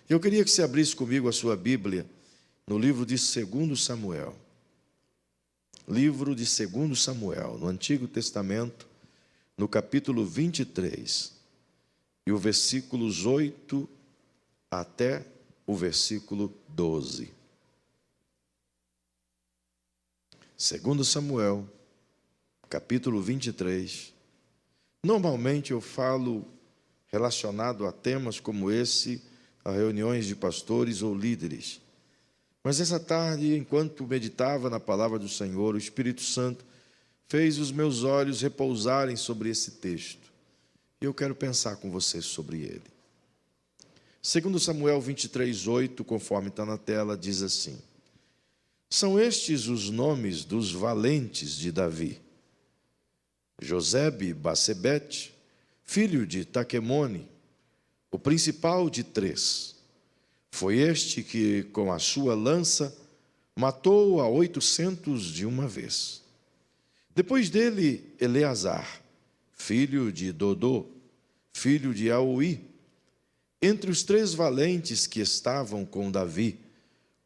Eu queria que você abrisse comigo a sua Bíblia no livro de 2 Samuel. Livro de 2 Samuel, no Antigo Testamento, no capítulo 23, e o versículos 8 até o versículo 12. 2 Samuel, capítulo 23. Normalmente eu falo relacionado a temas como esse, a reuniões de pastores ou líderes. Mas essa tarde, enquanto meditava na palavra do Senhor, o Espírito Santo fez os meus olhos repousarem sobre esse texto. E eu quero pensar com vocês sobre ele. 2 Samuel 23, 8, conforme está na tela, diz assim: São estes os nomes dos valentes de Davi: Josebe-Basebete, filho de Taquemone, o principal de 3. Foi este que, com a sua lança, matou a 800 de uma vez. Depois dele, Eleazar, filho de Dodô, filho de Aui. Entre os 3 valentes que estavam com Davi,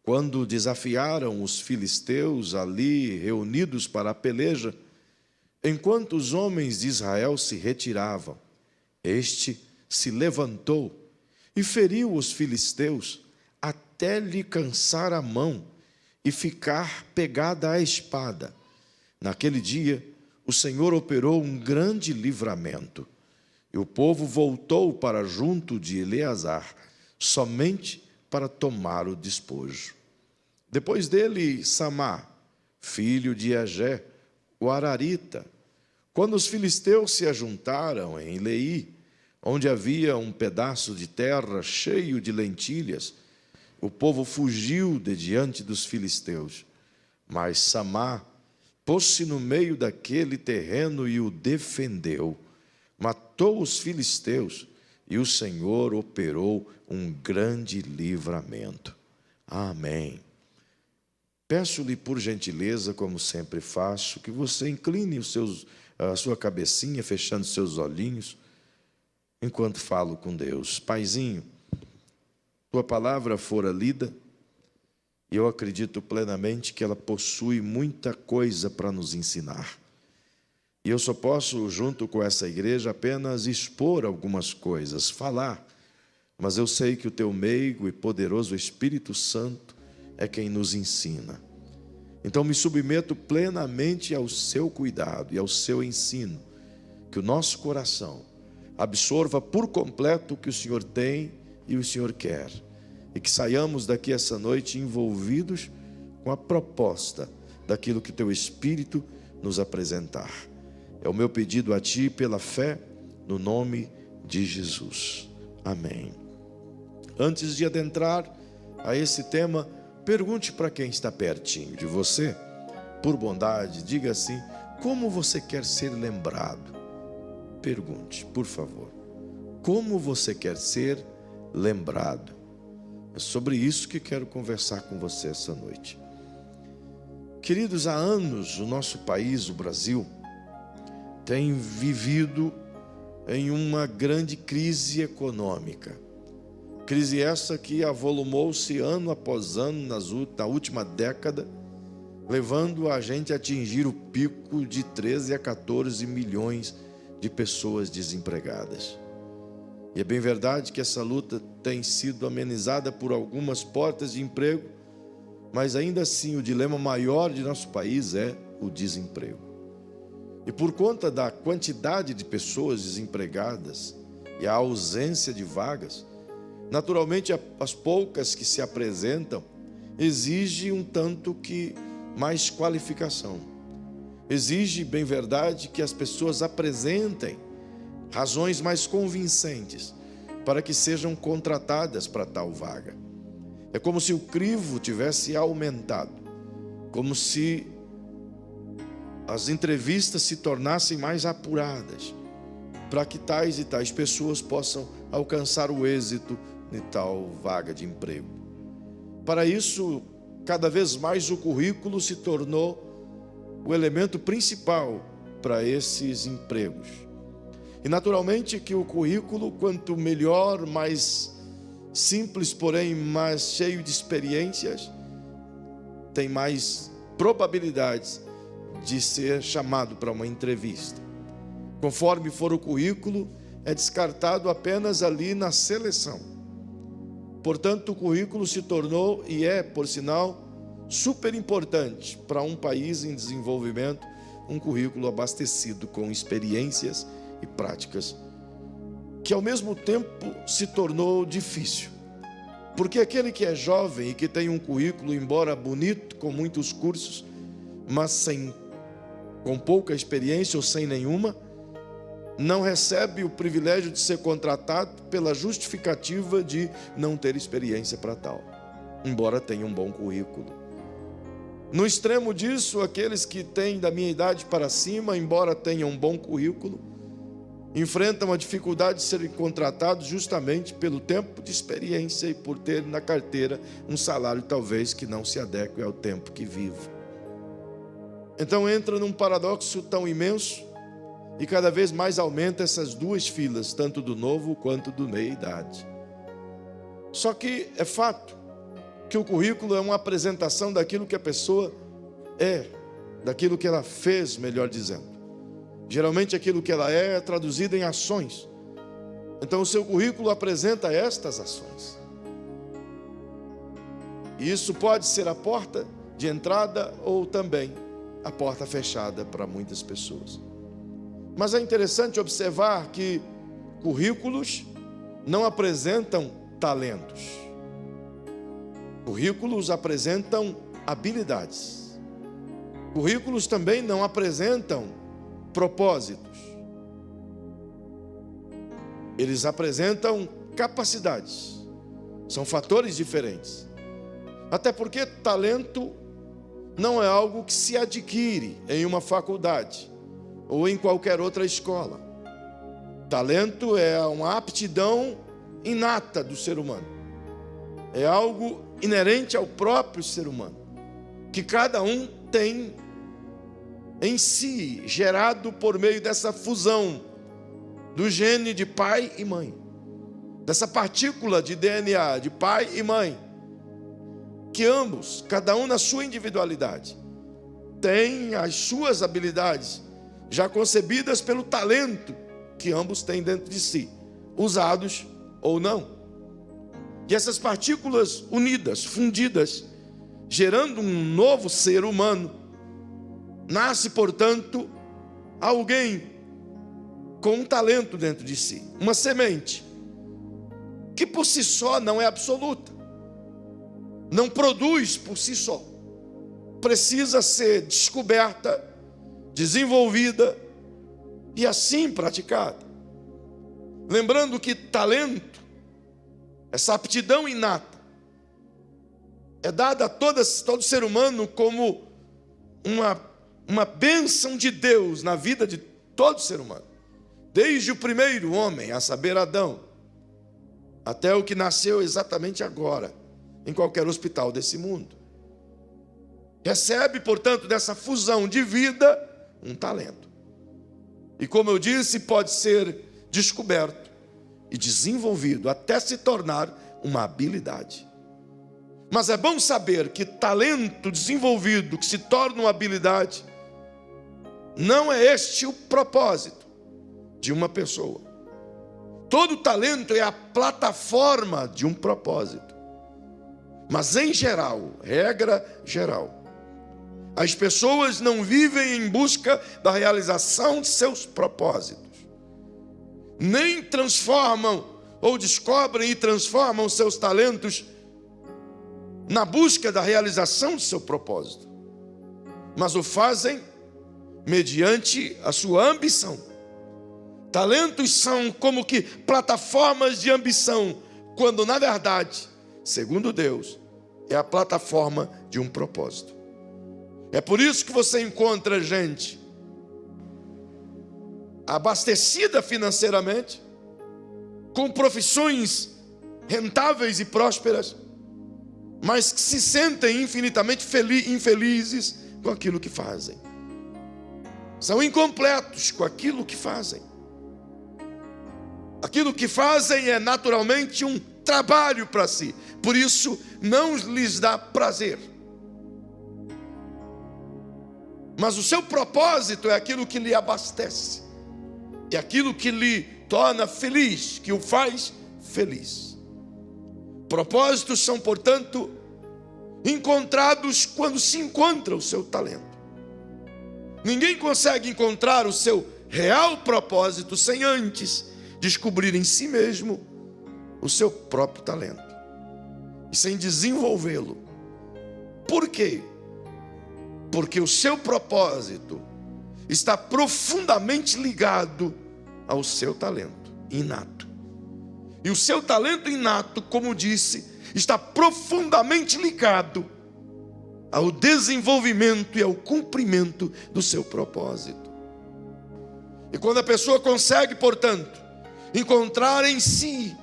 quando desafiaram os filisteus ali reunidos para a peleja, enquanto os homens de Israel se retiravam, este se levantou e feriu os filisteus até lhe cansar a mão e ficar pegada à espada. Naquele dia, o Senhor operou um grande livramento, e o povo voltou para junto de Eleazar, somente para tomar o despojo. Depois dele, Samá, filho de Agé, o Ararita. Quando os filisteus se ajuntaram em Leí, onde havia um pedaço de terra cheio de lentilhas, o povo fugiu de diante dos filisteus. Mas Samá pôs-se no meio daquele terreno e o defendeu. Matou os filisteus e o Senhor operou um grande livramento. Amém. Peço-lhe por gentileza, como sempre faço, que você incline a sua cabecinha, fechando seus olhinhos, enquanto falo com Deus. Paizinho, tua palavra fora lida, e eu acredito plenamente que ela possui muita coisa para nos ensinar. E eu só posso, junto com essa igreja, apenas expor algumas coisas, falar. Mas eu sei que o teu meigo e poderoso Espírito Santo é quem nos ensina. Então me submeto plenamente ao seu cuidado e ao seu ensino, que o nosso coração absorva por completo o que o Senhor tem e o Senhor quer, e que saiamos daqui essa noite envolvidos com a proposta daquilo que o teu Espírito nos apresentar. É o meu pedido a ti pela fé, no nome de Jesus. Amém. Antes de adentrar a esse tema, pergunte para quem está pertinho de você, por bondade, diga assim: como você quer ser lembrado? Pergunte, por favor. Como você quer ser lembrado? É sobre isso que quero conversar com você essa noite. Queridos, há anos o nosso país, o Brasil, tem vivido em uma grande crise econômica. Crise essa que avolumou-se ano após ano na última década, levando a gente a atingir o pico de 13 a 14 milhões de pessoas desempregadas. E é bem verdade que essa luta tem sido amenizada por algumas portas de emprego, mas ainda assim o dilema maior de nosso país é o desemprego. E por conta da quantidade de pessoas desempregadas e a ausência de vagas, naturalmente as poucas que se apresentam exigem um tanto que mais qualificação. Exige, bem verdade, que as pessoas apresentem razões mais convincentes para que sejam contratadas para tal vaga. É como se o crivo tivesse aumentado, como se as entrevistas se tornassem mais apuradas, para que tais e tais pessoas possam alcançar o êxito de tal vaga de emprego. Para isso, cada vez mais o currículo se tornou o elemento principal para esses empregos. E naturalmente que o currículo, quanto melhor, mais simples, porém mais cheio de experiências, tem mais probabilidades de ser chamado para uma entrevista. Conforme for o currículo, é descartado apenas ali na seleção. Portanto, o currículo se tornou, e é, por sinal, super importante para um país em desenvolvimento, um currículo abastecido com experiências e práticas, que ao mesmo tempo se tornou difícil. Porque aquele que é jovem e que tem um currículo, embora bonito, com muitos cursos, mas com pouca experiência ou sem nenhuma, não recebe o privilégio de ser contratado pela justificativa de não ter experiência para tal, embora tenha um bom currículo. No extremo disso, aqueles que têm da minha idade para cima, embora tenham um bom currículo, enfrentam a dificuldade de serem contratados justamente pelo tempo de experiência e por ter na carteira um salário talvez que não se adeque ao tempo que vive. Então entra num paradoxo tão imenso e cada vez mais aumenta essas duas filas, tanto do novo quanto do meia-idade. Só que é fato que o currículo é uma apresentação daquilo que a pessoa é, daquilo que ela fez, melhor dizendo. Geralmente aquilo que ela é traduzido em ações. Então o seu currículo apresenta estas ações. E isso pode ser a porta de entrada ou também a porta fechada para muitas pessoas. Mas é interessante observar que currículos não apresentam talentos. Currículos apresentam habilidades. Currículos também não apresentam propósitos. Eles apresentam capacidades. São fatores diferentes. Até porque talento não é algo que se adquire em uma faculdade ou em qualquer outra escola. Talento é uma aptidão inata do ser humano. É algo inerente ao próprio ser humano, que cada um tem em si, gerado por meio dessa fusão do gene de pai e mãe, dessa partícula de DNA de pai e mãe, que ambos, cada um na sua individualidade, têm as suas habilidades já concebidas pelo talento que ambos têm dentro de si, usados ou não. E essas partículas unidas, fundidas, gerando um novo ser humano, nasce, portanto, alguém com um talento dentro de si, uma semente, que por si só não é absoluta, não produz por si só, precisa ser descoberta, desenvolvida e assim praticada. Lembrando que talento, essa aptidão inata, é dada a todo ser humano como uma bênção de Deus na vida de todo ser humano. Desde o primeiro homem, a saber, Adão, até o que nasceu exatamente agora, em qualquer hospital desse mundo. Recebe, portanto, dessa fusão de vida, um talento. E como eu disse, pode ser descoberto e desenvolvido até se tornar uma habilidade. Mas é bom saber que talento desenvolvido, que se torna uma habilidade, não é este o propósito de uma pessoa. Todo talento é a plataforma de um propósito. Mas em geral, regra geral, as pessoas não vivem em busca da realização de seus propósitos, nem transformam ou descobrem e transformam seus talentos na busca da realização de seu propósito, mas o fazem mediante a sua ambição. Talentos são como que plataformas de ambição, quando na verdade, segundo Deus, é a plataforma de um propósito. É por isso que você encontra gente abastecida financeiramente, com profissões rentáveis e prósperas, mas que se sentem infinitamente infelizes com aquilo que fazem. São incompletos com aquilo que fazem. Aquilo que fazem é naturalmente um trabalho para si, por isso não lhes dá prazer. Mas o seu propósito é aquilo que lhe abastece, é aquilo que lhe torna feliz, que o faz feliz. Propósitos são, portanto, encontrados quando se encontra o seu talento. Ninguém consegue encontrar o seu real propósito sem antes descobrir em si mesmo o seu próprio talento e sem desenvolvê-lo. Por quê? Porque o seu propósito está profundamente ligado ao seu talento inato. E o seu talento inato, como disse, está profundamente ligado ao desenvolvimento e ao cumprimento do seu propósito. E quando a pessoa consegue, portanto, encontrar em si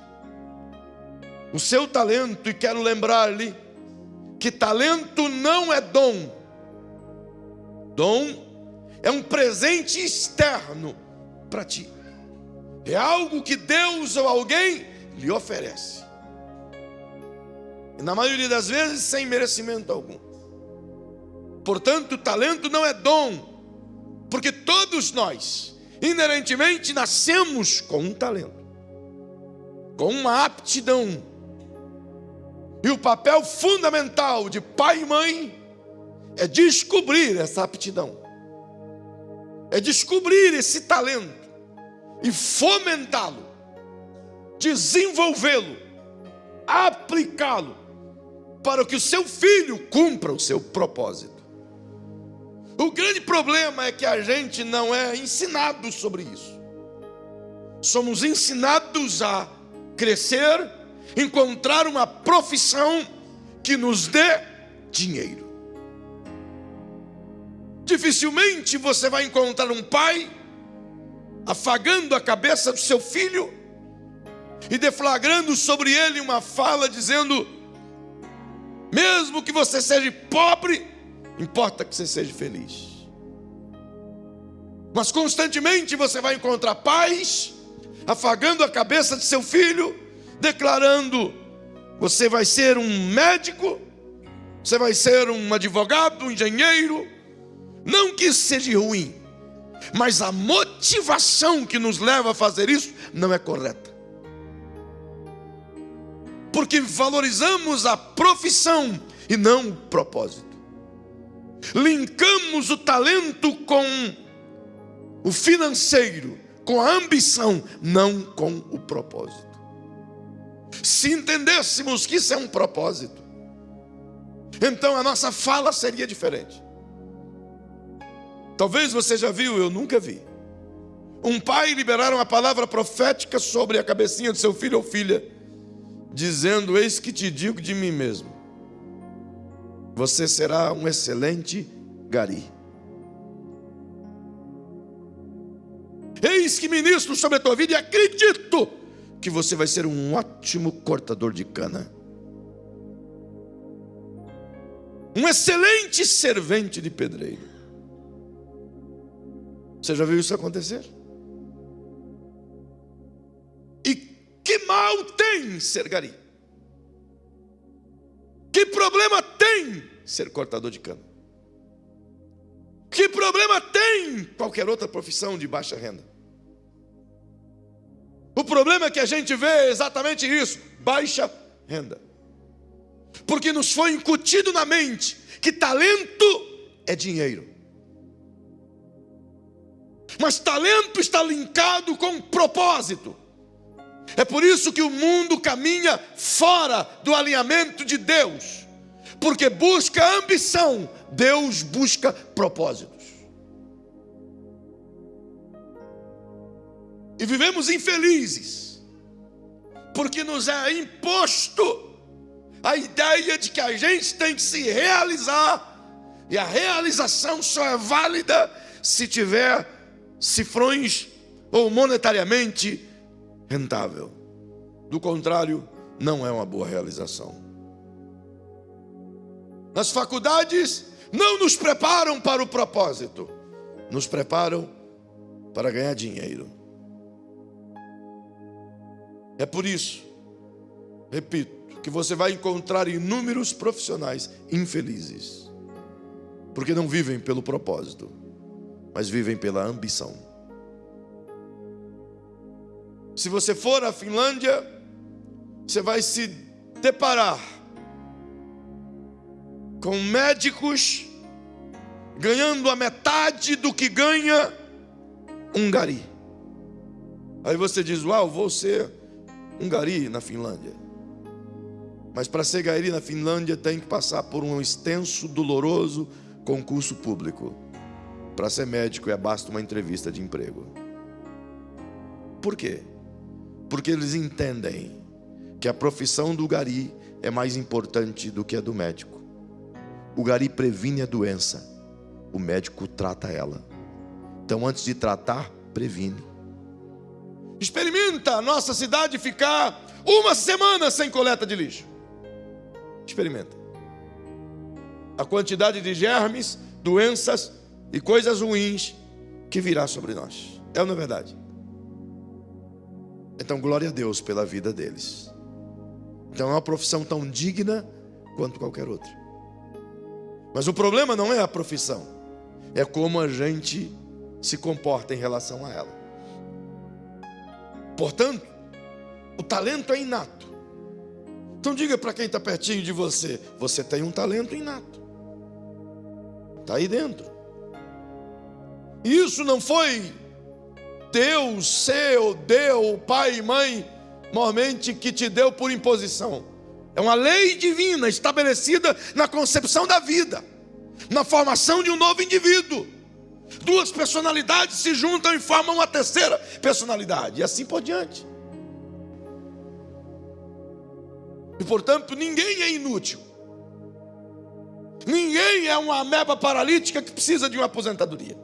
o seu talento, e quero lembrar-lhe que talento não é dom. Dom é um presente externo para ti. É algo que Deus ou alguém lhe oferece. E na maioria das vezes sem merecimento algum. Portanto, talento não é dom, porque todos nós, inerentemente, nascemos com um talento, com uma aptidão. E o papel fundamental de pai e mãe é descobrir essa aptidão, é descobrir esse talento e fomentá-lo, desenvolvê-lo, aplicá-lo, para que o seu filho cumpra o seu propósito. O grande problema é que a gente não é ensinado sobre isso. Somos ensinados a crescer, encontrar uma profissão que nos dê dinheiro. Dificilmente você vai encontrar um pai afagando a cabeça do seu filho e deflagrando sobre ele uma fala dizendo: mesmo que você seja pobre, importa que você seja feliz. Mas constantemente você vai encontrar pais afagando a cabeça de seu filho, declarando: você vai ser um médico, você vai ser um advogado, um engenheiro. Não que isso seja ruim, mas a motivação que nos leva a fazer isso não é correta. Porque valorizamos a profissão e não o propósito. Linkamos o talento com o financeiro, com a ambição, não com o propósito. Se entendêssemos que isso é um propósito, então a nossa fala seria diferente. Talvez você já viu, eu nunca vi, um pai liberar uma palavra profética sobre a cabecinha do seu filho ou filha, dizendo: eis que te digo de mim mesmo, você será um excelente gari. Eis que ministro sobre a tua vida e acredito que você vai ser um ótimo cortador de cana, um excelente servente de pedreiro. Você já viu isso acontecer? E que mal tem ser gari? Que problema tem ser cortador de cana? Que problema tem qualquer outra profissão de baixa renda? O problema é que a gente vê exatamente isso: baixa renda. Porque nos foi incutido na mente que talento é dinheiro. Mas talento está linkado com propósito. É por isso que o mundo caminha fora do alinhamento de Deus, porque busca ambição, Deus busca propósitos. E vivemos infelizes, porque nos é imposto a ideia de que a gente tem que se realizar, e a realização só é válida se tiver cifrões ou monetariamente rentável. Do contrário, não é uma boa realização. Nas faculdades não nos preparam para o propósito, nos preparam para ganhar dinheiro. É por isso repito, que você vai encontrar inúmeros profissionais infelizes, porque não vivem pelo propósito, mas vivem pela ambição. Se você for à Finlândia, você vai se deparar com médicos ganhando a metade do que ganha um gari. Aí você diz: uau, vou ser um gari na Finlândia. Mas para ser gari na Finlândia tem que passar por um extenso, doloroso concurso público. Para ser médico basta uma entrevista de emprego. Por quê? Porque eles entendem que a profissão do gari é mais importante do que a do médico. O gari previne a doença, o médico trata ela. Então, antes de tratar, previne. Experimenta a nossa cidade ficar uma semana sem coleta de lixo. Experimenta. A quantidade de germes, doenças e coisas ruins que virá sobre nós. É ou não é verdade? Então, glória a Deus pela vida deles. Então, é uma profissão tão digna quanto qualquer outra. Mas o problema não é a profissão, é como a gente se comporta em relação a ela. Portanto, o talento é inato. Então diga para quem está pertinho de você: você tem um talento inato. Está aí dentro. E isso não foi Deus, deu, pai e mãe, normalmente que te deu por imposição. É uma lei divina estabelecida na concepção da vida, na formação de um novo indivíduo. Duas personalidades se juntam e formam uma terceira personalidade, e assim por diante. E portanto, ninguém é inútil. Ninguém é uma ameba paralítica que precisa de uma aposentadoria.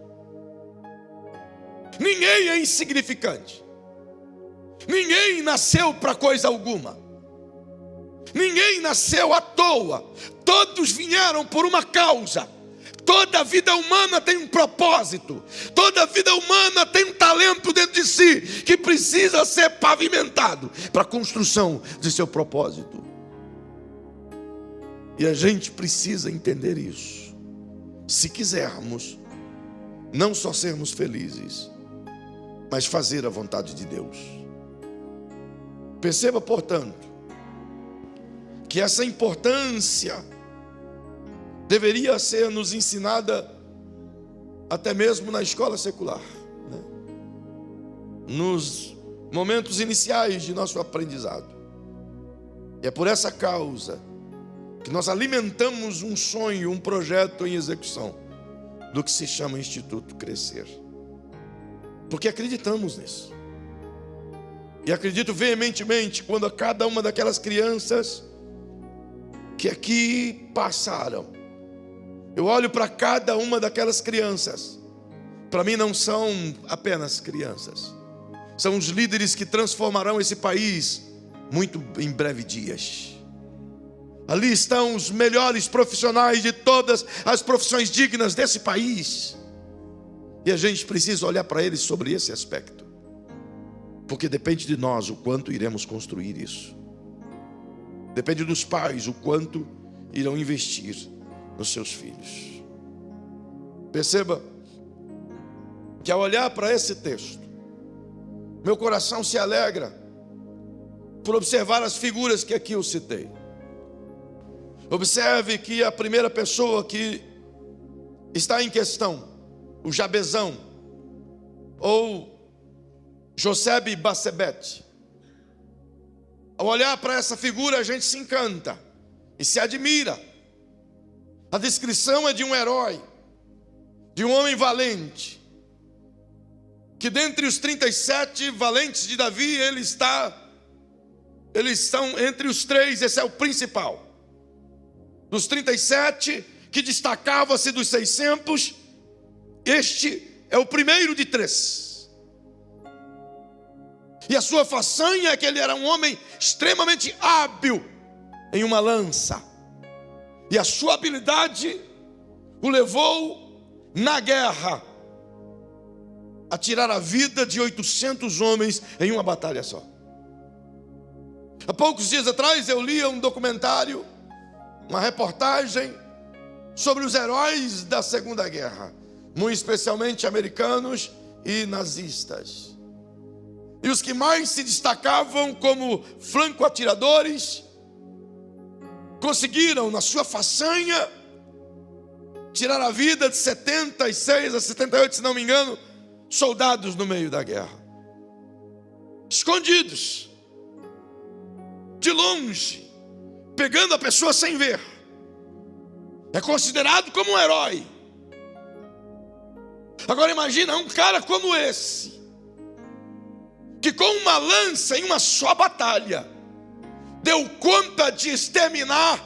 Ninguém é insignificante. Ninguém nasceu para coisa alguma. Ninguém nasceu à toa. Todos vieram por uma causa. Toda vida humana tem um propósito. Toda vida humana tem um talento dentro de si que precisa ser pavimentado para a construção de seu propósito. E a gente precisa entender isso, se quisermos não só sermos felizes, mas fazer a vontade de Deus. Perceba, portanto, que essa importância deveria ser nos ensinada até mesmo na escola secular, né? Nos momentos iniciais de nosso aprendizado. E é por essa causa que nós alimentamos um sonho, um projeto em execução do que se chama Instituto Crescer, porque acreditamos nisso. E acredito veementemente quando a cada uma daquelas crianças que aqui passaram, eu olho para cada uma daquelas crianças. Para mim não são apenas crianças, são os líderes que transformarão esse país muito em breve dias. Ali estão os melhores profissionais de todas as profissões dignas desse país. E a gente precisa olhar para eles sobre esse aspecto, porque depende de nós o quanto iremos construir isso. Depende dos pais o quanto irão investir nos seus filhos. Perceba que ao olhar para esse texto, meu coração se alegra por observar as figuras que aqui eu citei. Observe que a primeira pessoa que está em questão, o Jabezão, ou Josebe-Basebete. Ao olhar para essa figura, a gente se encanta e se admira. A descrição é de um herói, de um homem valente, que dentre os 37 valentes de Davi, eles estão entre os 3, esse é o principal. Dos 37, que destacava-se dos 600, este é o primeiro de 3. E a sua façanha é que ele era um homem extremamente hábil em uma lança. E a sua habilidade o levou na guerra a tirar a vida de 800 homens em uma batalha só. Há poucos dias atrás eu li um documentário, uma reportagem sobre os heróis da Segunda Guerra, muito especialmente americanos e nazistas. E os que mais se destacavam como franco-atiradores conseguiram, na sua façanha, tirar a vida de 76 a 78, se não me engano, soldados no meio da guerra. Escondidos, de longe, pegando a pessoa sem ver. É considerado como um herói. Agora imagina um cara como esse, que com uma lança em uma só batalha deu conta de exterminar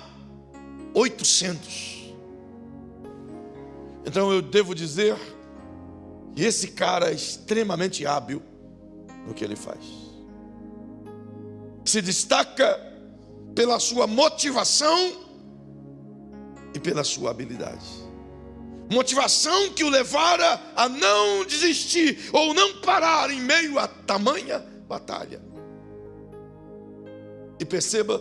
800. Então eu devo dizer que esse cara é extremamente hábil no que ele faz. Se destaca pela sua motivação e pela sua habilidade. Motivação que o levara a não desistir ou não parar em meio a tamanha batalha. E perceba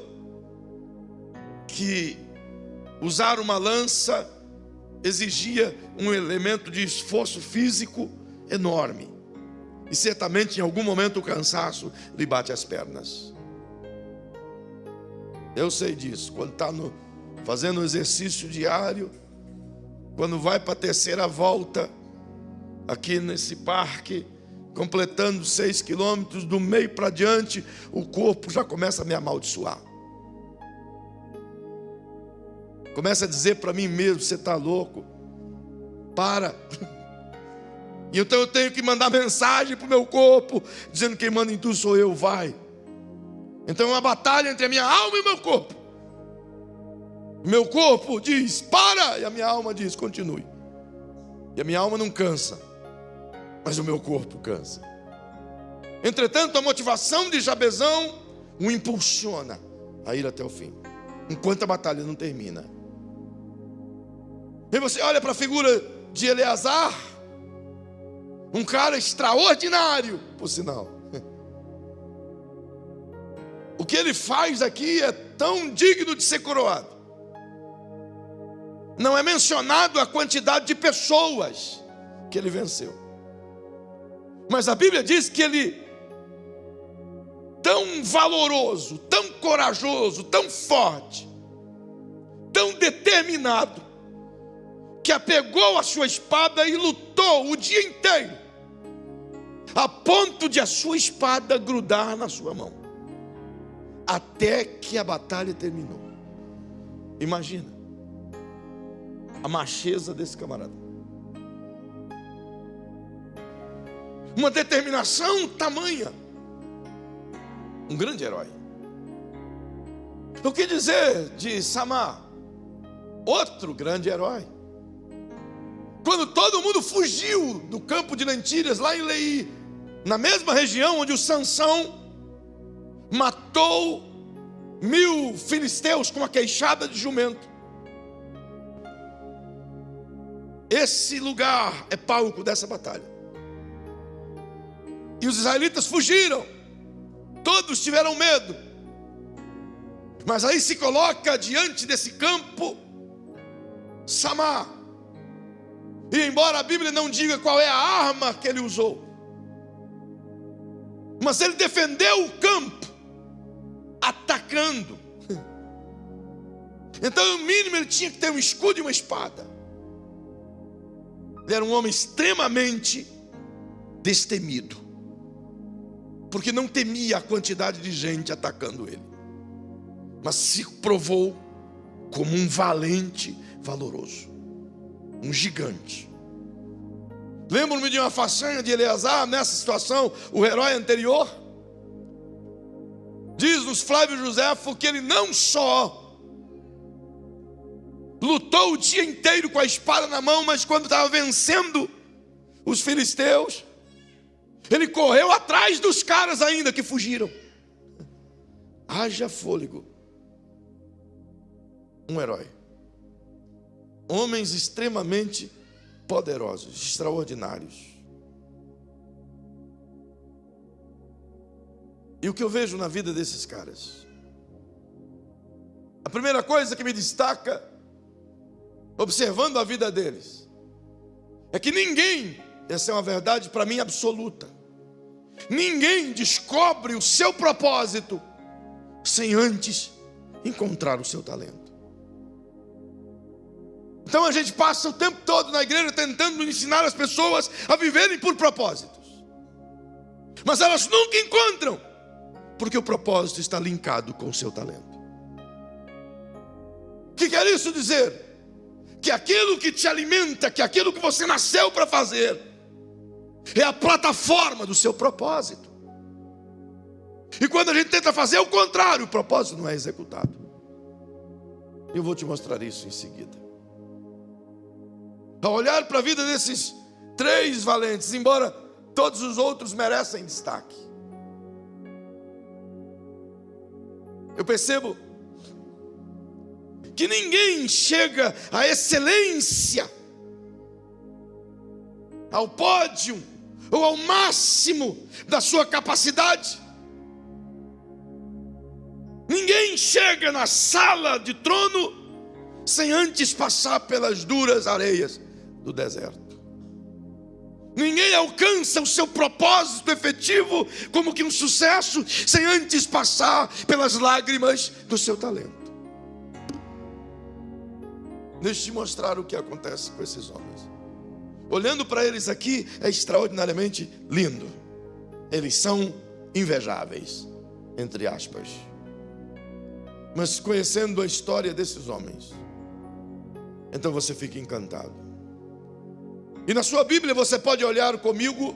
que usar uma lança exigia um elemento de esforço físico enorme. E certamente em algum momento o cansaço lhe bate as pernas. Eu sei disso. Quando está fazendo um exercício diário, quando vai para a terceira volta, aqui nesse parque, completando 6 quilômetros, do meio para diante, o corpo já começa a me amaldiçoar. Começa a dizer para mim mesmo: você está louco, para. E então eu tenho que mandar mensagem para o meu corpo, dizendo: quem manda em tudo sou eu, vai. Então é uma batalha entre a minha alma e o meu corpo. O meu corpo diz: para, e a minha alma diz: continue. E a minha alma não cansa, mas o meu corpo cansa. Entretanto, a motivação de Jabezão o impulsiona a ir até o fim, enquanto a batalha não termina. E você olha para a figura de Eleazar, um cara extraordinário, por sinal. O que ele faz aqui é tão digno de ser coroado. Não é mencionado a quantidade de pessoas que ele venceu, mas a Bíblia diz que ele, tão valoroso, tão corajoso, tão forte, tão determinado, que apegou a sua espada e lutou o dia inteiro, a ponto de a sua espada grudar na sua mão, até que a batalha terminou. Imagina a macheza desse camarada. Uma determinação tamanha. Um grande herói. O que dizer de Samar? Outro grande herói. Quando todo mundo fugiu do campo de lentilhas lá em Leí, na mesma região onde o Sansão matou 1000 filisteus com uma queixada de jumento. Esse lugar é palco dessa batalha. E os israelitas fugiram. Todos tiveram medo. Mas aí se coloca diante desse campo Samar. E embora a Bíblia não diga qual é a arma que ele usou, mas ele defendeu o campo atacando. Então, no mínimo, ele tinha que ter um escudo e uma espada. Ele era um homem extremamente destemido, porque não temia a quantidade de gente atacando ele, mas se provou como um valente valoroso, um gigante. Lembro-me de uma façanha de Eleazar nessa situação, o herói anterior. Diz-nos Flávio Joséfo que ele não só lutou o dia inteiro com a espada na mão, mas quando estava vencendo os filisteus, ele correu atrás dos caras ainda que fugiram. Haja fôlego. Um herói. Homens extremamente poderosos, extraordinários. E o que eu vejo na vida desses caras A primeira coisa que me destaca, observando a vida deles, é que ninguém, essa é uma verdade para mim absoluta, ninguém descobre o seu propósito sem antes encontrar o seu talento. Então a gente passa o tempo todo na igreja tentando ensinar as pessoas a viverem por propósitos, mas elas nunca encontram, porque o propósito está linkado com o seu talento. O que quer isso dizer? Que aquilo que te alimenta, que aquilo que você nasceu para fazer, é a plataforma do seu propósito. E quando a gente tenta fazer o contrário, o propósito não é executado. Eu vou te mostrar isso em seguida. Ao olhar para a vida desses 3 valentes, embora todos os outros merecem destaque, eu percebo que ninguém chega à excelência, ao pódio ou ao máximo da sua capacidade. Ninguém chega na sala de trono sem antes passar pelas duras areias do deserto. Ninguém alcança o seu propósito efetivo como que um sucesso sem antes passar pelas lágrimas do seu talento. Deixa eu te mostrar o que acontece com esses homens. Olhando para eles aqui, é extraordinariamente lindo. Eles são invejáveis, entre aspas. Mas conhecendo a história desses homens, então você fica encantado. E na sua Bíblia você pode olhar comigo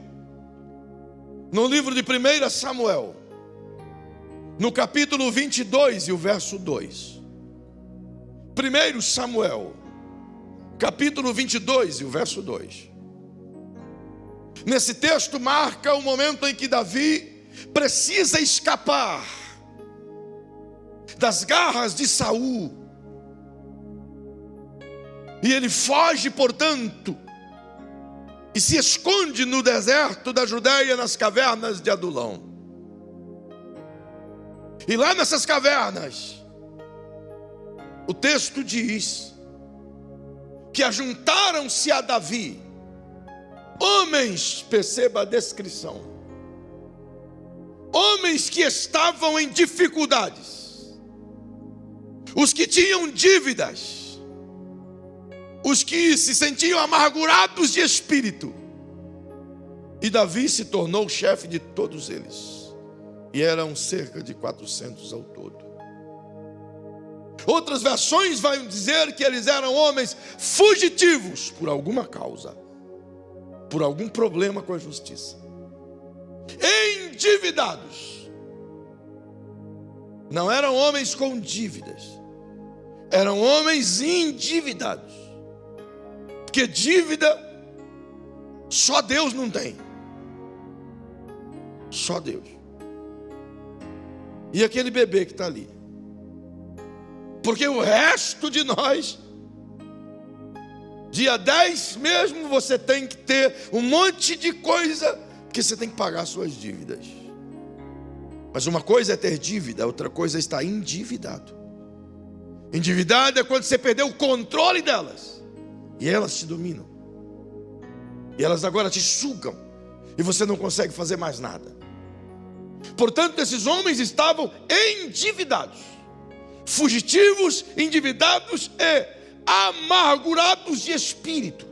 no livro de 1 Samuel, no capítulo 22 e o verso 2. 1 Samuel, capítulo 22 e o verso 2. Nesse texto marca o momento em que Davi precisa escapar das garras de Saul. E ele foge, portanto, e se esconde no deserto da Judéia, nas cavernas de Adulão. E lá nessas cavernas, o texto diz que ajuntaram-se a Davi homens, perceba a descrição, homens que estavam em dificuldades, os que tinham dívidas, os que se sentiam amargurados de espírito. E Davi se tornou o chefe de todos eles, e eram cerca de 400 ao todo. Outras versões vão dizer que eles eram homens fugitivos por alguma causa, por algum problema com a justiça, endividados. Não eram homens com dívidas, eram homens endividados, porque dívida só Deus não tem, só Deus. E aquele bebê que está ali, porque o resto de nós, dia 10 mesmo, você tem que ter um monte de coisa, porque você tem que pagar suas dívidas. Mas uma coisa é ter dívida, outra coisa é estar endividado. Endividado é quando você perdeu o controle delas, e elas te dominam, e elas agora te sugam, e você não consegue fazer mais nada. Portanto, esses homens estavam endividados, fugitivos, endividados e amargurados de espírito,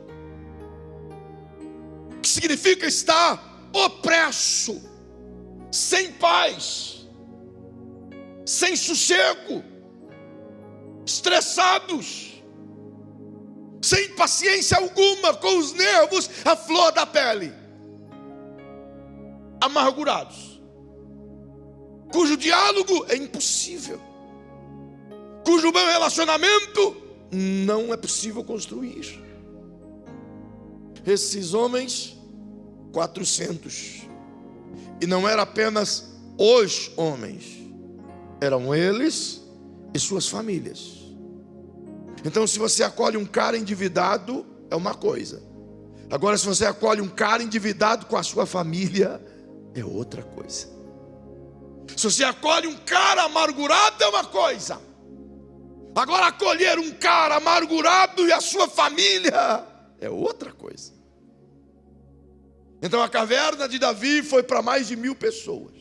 que significa estar opresso, sem paz, sem sossego, estressados, sem paciência alguma, com os nervos à flor da pele, amargurados, cujo diálogo é impossível, cujo bom relacionamento não é possível construir. Esses homens, 400, e não era apenas os homens, eram eles e suas famílias. Então, se você acolhe um cara endividado, é uma coisa. Agora, se você acolhe um cara endividado com a sua família, é outra coisa. Se você acolhe um cara amargurado, é uma coisa. Agora, acolher um cara amargurado e a sua família é outra coisa. Então a caverna de Davi foi para mais de 1000 pessoas,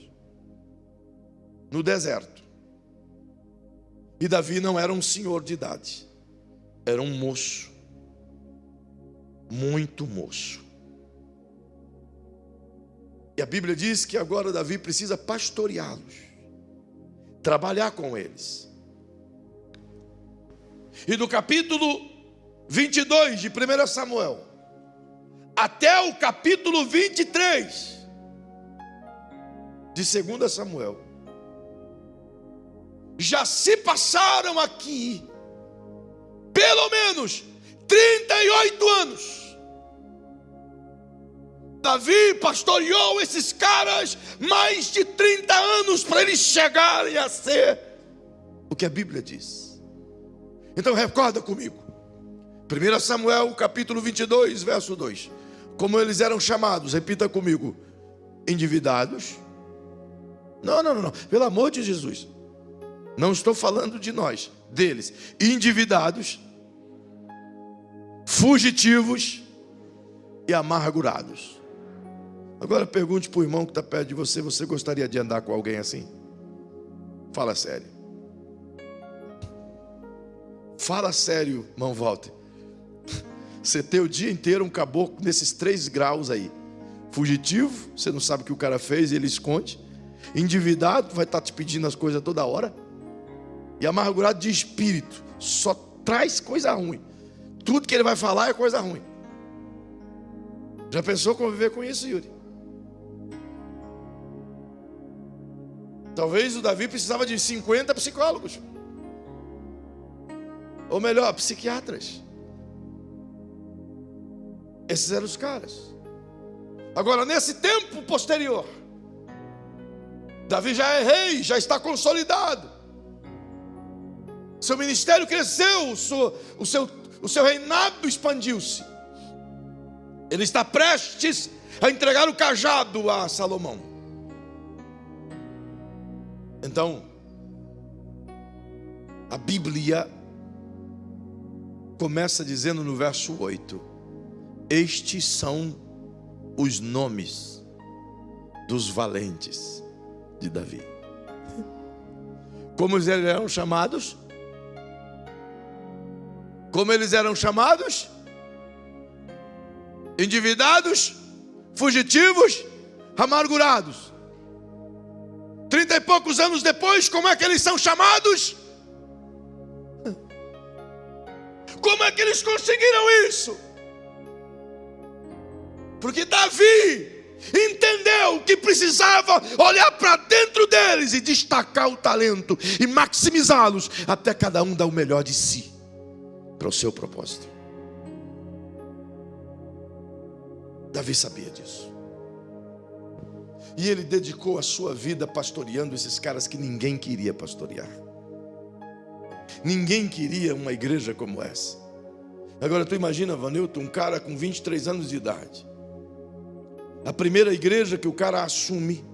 no deserto. E Davi não era um senhor de idade, era um moço, muito moço. E a Bíblia diz que agora Davi precisa pastoreá-los, trabalhar com eles. E do capítulo 22 de 1 Samuel até o capítulo 23 de 2 Samuel, já se passaram aqui pelo menos 38 anos. Davi pastoreou esses caras mais de 30 anos para eles chegarem a ser o que a Bíblia diz. Então recorda comigo, 1 Samuel capítulo 22, verso 2. Como eles eram chamados, repita comigo: endividados. Não, pelo amor de Jesus, não estou falando de nós, deles. Endividados, fugitivos e amargurados. Agora pergunte para o irmão que está perto de você: você gostaria de andar com alguém assim? Fala sério. Fala sério, irmão Walter. Você tem o dia inteiro um caboclo nesses 3 graus aí. Fugitivo, você não sabe o que o cara fez e ele esconde. Endividado, vai estar te pedindo as coisas toda hora. E amargurado de espírito, só traz coisa ruim. Tudo que ele vai falar é coisa ruim. Já pensou conviver com isso, Yuri? Talvez o Davi precisava de 50 psicólogos. Ou melhor, psiquiatras. Esses eram os caras. Agora, nesse tempo posterior, Davi já é rei, já está consolidado. Seu ministério cresceu, o seu reinado expandiu-se. Ele está prestes a entregar o cajado a Salomão. Então, a Bíblia começa dizendo no verso 8: estes são os nomes dos valentes de Davi. Como eles eram chamados? Como eles eram chamados? Endividados, fugitivos, amargurados. 30 e poucos anos depois, como é que eles são chamados? Como é que eles conseguiram isso? Porque Davi entendeu que precisava olhar para dentro deles e destacar o talento e maximizá-los até cada um dar o melhor de si para o seu propósito. Davi sabia disso. E ele dedicou a sua vida pastoreando esses caras que ninguém queria pastorear. Ninguém queria uma igreja como essa. Agora tu imagina, Vanilton, um cara com 23 anos de idade. A primeira igreja que o cara assume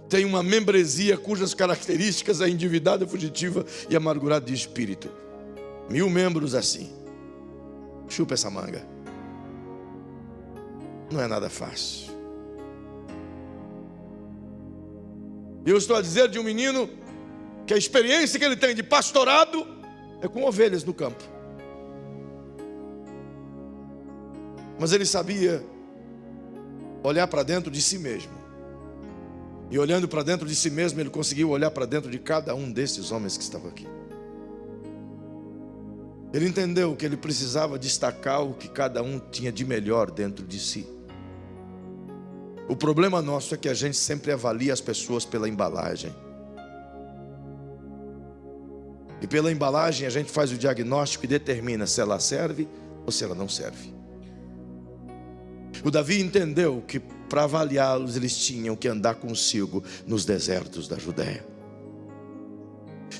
tem uma membresia cujas características é endividada, fugitiva e amargurada de espírito. 1000 membros assim. Chupa essa manga. Não é nada fácil. Eu estou a dizer de um menino que a experiência que ele tem de pastorado é com ovelhas no campo. Mas ele sabia olhar para dentro de si mesmo. E olhando para dentro de si mesmo, ele conseguiu olhar para dentro de cada um desses homens que estavam aqui. Ele entendeu que ele precisava destacar o que cada um tinha de melhor dentro de si. O problema nosso é que a gente sempre avalia as pessoas pela embalagem. E pela embalagem a gente faz o diagnóstico e determina se ela serve ou se ela não serve. O Davi entendeu que para avaliá-los eles tinham que andar consigo nos desertos da Judéia.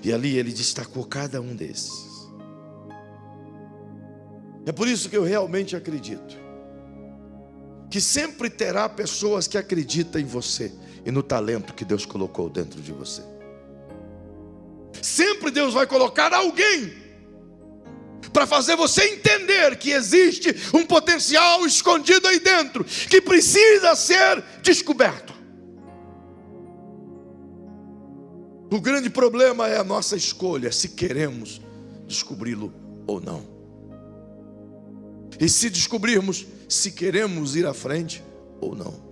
E ali ele destacou cada um desses. É por isso que eu realmente acredito que sempre terá pessoas que acreditam em você e no talento que Deus colocou dentro de você. sempre Deus vai colocar alguém para fazer você entender que existe um potencial escondido aí dentro, que precisa ser descoberto. O grande problema é a nossa escolha, se queremos descobri-lo ou não. E se descobrirmos, se queremos ir à frente ou não.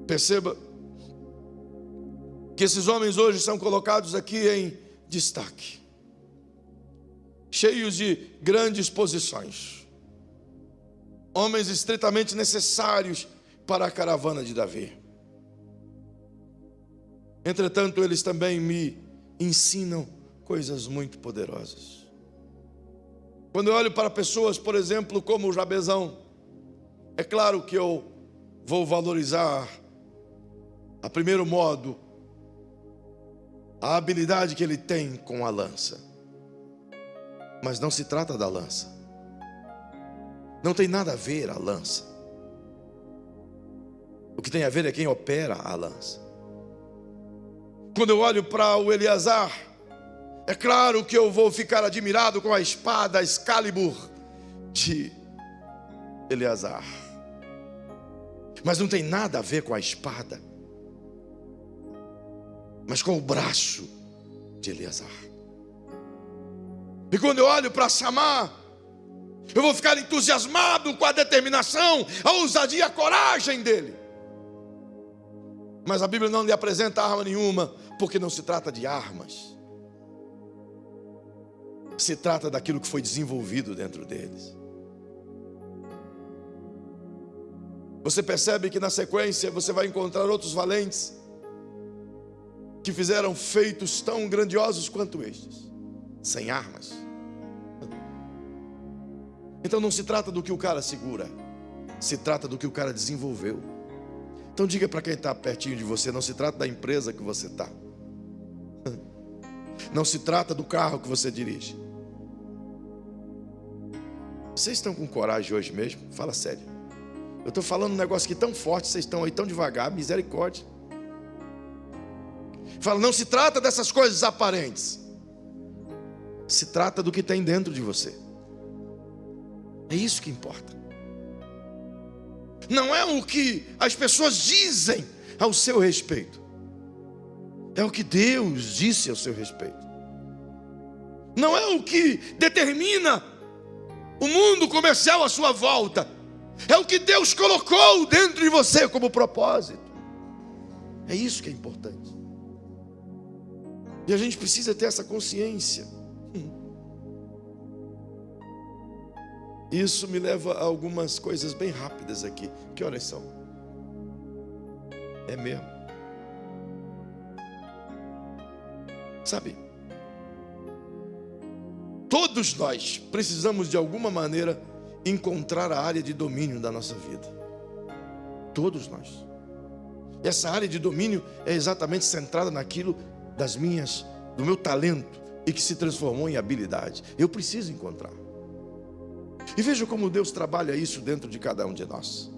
Perceba que esses homens hoje são colocados aqui em destaque, cheios de grandes posições, homens estritamente necessários para a caravana de Davi. Entretanto, eles também me ensinam coisas muito poderosas. Quando eu olho para pessoas, por exemplo, como o Jabezão, é claro que eu vou valorizar, a primeiro modo, a habilidade que ele tem com a lança. Mas não se trata da lança. Não tem nada a ver a lança. O que tem a ver é quem opera a lança. Quando eu olho para o Eleazar, é claro que eu vou ficar admirado com a espada Excalibur de Eleazar. Mas não tem nada a ver com a espada, mas com o braço de Eleazar. E quando eu olho para Samar, eu vou ficar entusiasmado com a determinação, a ousadia, a coragem dele. Mas a Bíblia não lhe apresenta arma nenhuma, porque não se trata de armas. Se trata daquilo que foi desenvolvido dentro deles. Você percebe que na sequência você vai encontrar outros valentes que fizeram feitos tão grandiosos quanto estes, sem armas. Então não se trata do que o cara segura, se trata do que o cara desenvolveu. Então diga para quem está pertinho de você, não se trata da empresa que você está, não se trata do carro que você dirige. Vocês estão com coragem hoje mesmo? Fala sério. Eu estou falando um negócio aqui tão forte, vocês estão aí tão devagar, misericórdia. Fala, não se trata dessas coisas aparentes, se trata do que tem dentro de você. É isso que importa. Não é o que as pessoas dizem ao seu respeito, é o que Deus disse ao seu respeito. Não é o que determina o mundo comercial à sua volta, é o que Deus colocou dentro de você como propósito. É isso que é importante. E a gente precisa ter essa consciência. Isso me leva a algumas coisas bem rápidas aqui. Que horas são? É mesmo. Sabe, todos nós precisamos de alguma maneira encontrar a área de domínio da nossa vida. Todos nós. E essa área de domínio é exatamente centrada naquilo do meu talento e que se transformou em habilidade. Eu preciso encontrar. E veja como Deus trabalha isso dentro de cada um de nós.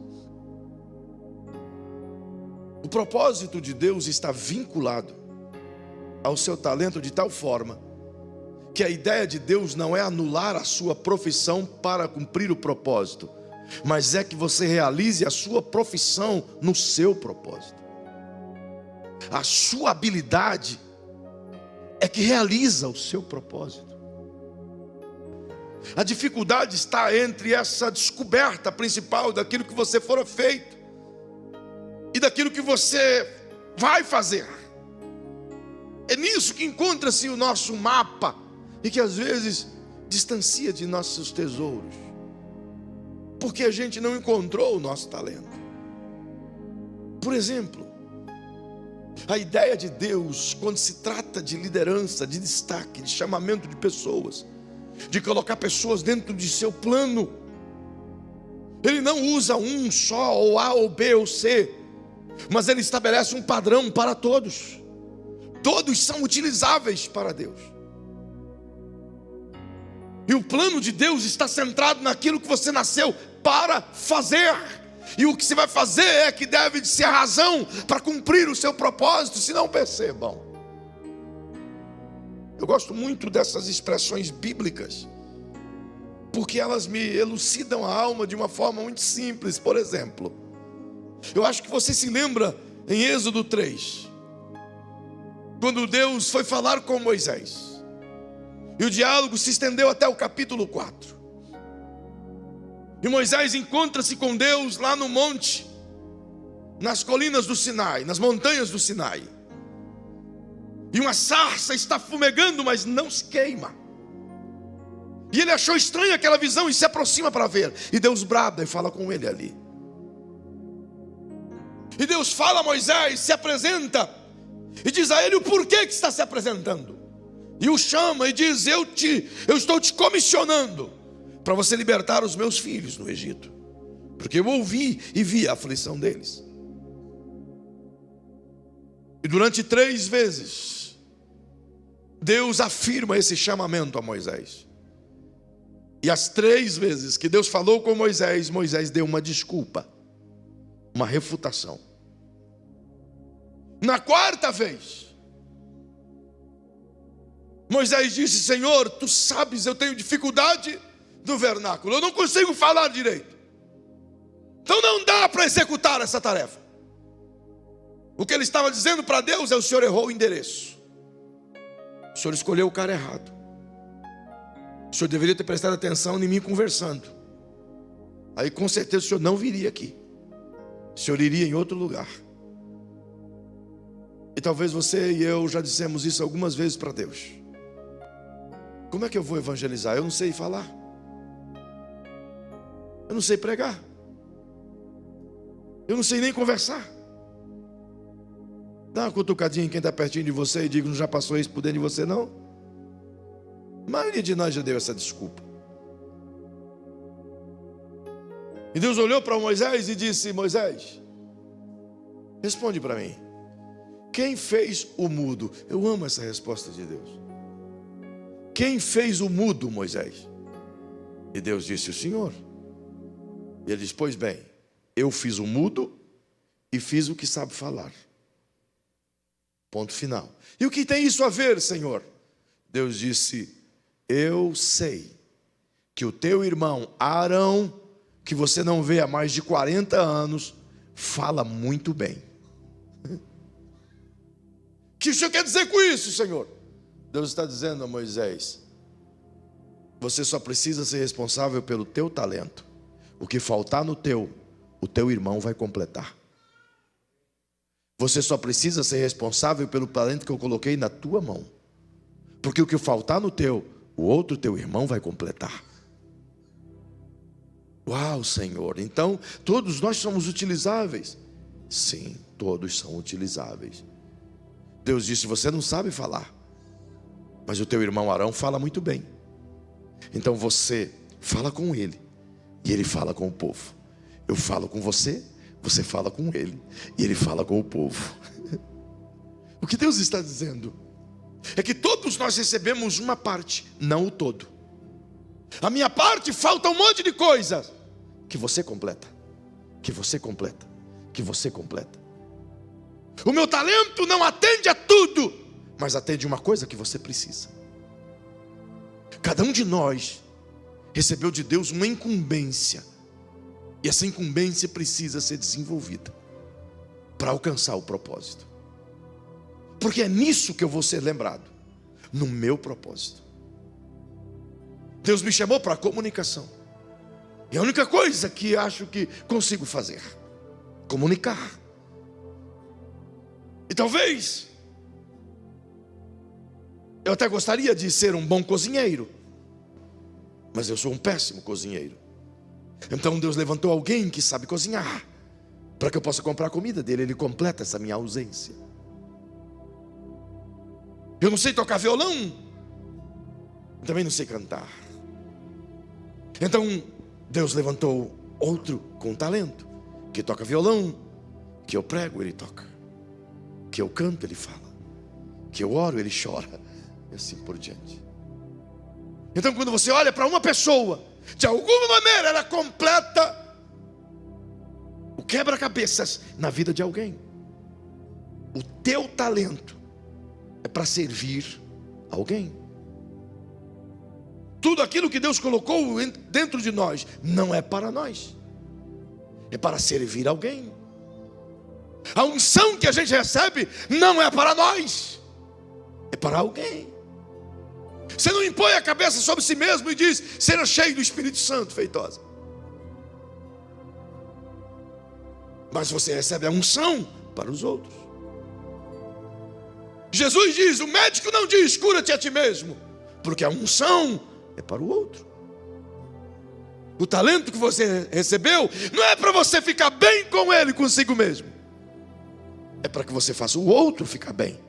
O propósito de Deus está vinculado ao seu talento de tal forma que a ideia de Deus não é anular a sua profissão para cumprir o propósito, mas é que você realize a sua profissão no seu propósito. A sua habilidade é que realiza o seu propósito. A dificuldade está entre essa descoberta principal daquilo que você for feito e daquilo que você vai fazer. É nisso que encontra-se o nosso mapa e que às vezes distancia de nossos tesouros, porque a gente não encontrou o nosso talento. Por exemplo, a ideia de Deus, quando se trata de liderança, de destaque, de chamamento de pessoas, de colocar pessoas dentro de seu plano, Ele não usa um só, ou A, ou B, ou C, mas Ele estabelece um padrão para todos. Todos são utilizáveis para Deus. E o plano de Deus está centrado naquilo que você nasceu para fazer. E o que você vai fazer é que deve ser a razão para cumprir o seu propósito, se não percebam. Eu gosto muito dessas expressões bíblicas, porque elas me elucidam a alma de uma forma muito simples. Por exemplo, eu acho que você se lembra em Êxodo 3, quando Deus foi falar com Moisés, e o diálogo se estendeu até o capítulo 4. E Moisés encontra-se com Deus lá no monte, nas colinas do Sinai, nas montanhas do Sinai. E uma sarça está fumegando, mas não se queima. E ele achou estranha aquela visão e se aproxima para ver. E Deus brada e fala com ele ali. E Deus fala a Moisés, se apresenta e diz a ele o porquê que está se apresentando. E o chama e diz: eu estou te comissionando para você libertar os meus filhos no Egito, porque eu ouvi e vi a aflição deles. E durante 3 vezes Deus afirma esse chamamento a Moisés. E as 3 vezes que Deus falou com Moisés, Moisés deu uma desculpa, uma refutação. Na 4ª vez, Moisés disse: Senhor, tu sabes, eu tenho dificuldade do vernáculo, eu não consigo falar direito, então não dá para executar essa tarefa. O que ele estava dizendo para Deus é: o Senhor errou o endereço, o Senhor escolheu o cara errado, o Senhor deveria ter prestado atenção em mim conversando, aí com certeza o Senhor não viria aqui, o Senhor iria em outro lugar. E talvez você e eu já dissemos isso algumas vezes para Deus: como é que eu vou evangelizar? Eu não sei falar, eu não sei pregar, eu não sei nem conversar. Dá uma cutucadinha em quem está pertinho de você e diga: não já passou isso por dentro de você não? A maioria de nós já deu essa desculpa. E Deus olhou para Moisés e disse: Moisés, responde para mim, quem fez o mudo? Eu amo essa resposta de Deus. Quem fez o mudo, Moisés? E Deus disse: o Senhor. E ele disse: pois bem, eu fiz o mudo e fiz o que sabe falar. Ponto final. E o que tem isso a ver, Senhor? Deus disse: eu sei que o teu irmão Arão, que você não vê há mais de 40 anos, fala muito bem. O que o Senhor quer dizer com isso, Senhor? Deus está dizendo a Moisés: você só precisa ser responsável pelo teu talento. O que faltar no teu, o teu irmão vai completar. Você só precisa ser responsável pelo talento que eu coloquei na tua mão, porque o que faltar no teu, o outro teu irmão vai completar. Uau, Senhor, então todos nós somos utilizáveis? Sim, todos são utilizáveis. Deus disse: você não sabe falar, mas o teu irmão Arão fala muito bem. Então você fala com ele e ele fala com o povo. Eu falo com você, você fala com ele e ele fala com o povo. O que Deus está dizendo é que todos nós recebemos uma parte, não o todo. A minha parte falta um monte de coisas que você completa, que você completa, que você completa. O meu talento não atende a tudo, mas atende uma coisa que você precisa. Cada um de nós recebeu de Deus uma incumbência, e essa incumbência precisa ser desenvolvida para alcançar o propósito. Porque é nisso que eu vou ser lembrado, no meu propósito. Deus me chamou para a comunicação, e a única coisa que acho que consigo fazer, comunicar. E talvez eu até gostaria de ser um bom cozinheiro, mas eu sou um péssimo cozinheiro. Então Deus levantou alguém que sabe cozinhar, para que eu possa comprar a comida dele. Ele completa essa minha ausência. Eu não sei tocar violão, também não sei cantar. Então Deus levantou outro com talento, que toca violão, que eu prego, ele toca, que eu canto, ele fala, que eu oro, ele chora, e assim por diante. Então quando você olha para uma pessoa, de alguma maneira ela completa quebra-cabeças na vida de alguém. O teu talento é para servir alguém. Tudo aquilo que Deus colocou dentro de nós não é para nós, é para servir alguém. A unção que a gente recebe não é para nós, é para alguém. Você não impõe a cabeça sobre si mesmo e diz: seja cheio do Espírito Santo, feitosa. Mas você recebe a unção para os outros. Jesus diz: o médico não diz cura-te a ti mesmo, porque a unção é para o outro. O talento que você recebeu não é para você ficar bem com ele, consigo mesmo, é para que você faça o outro ficar bem.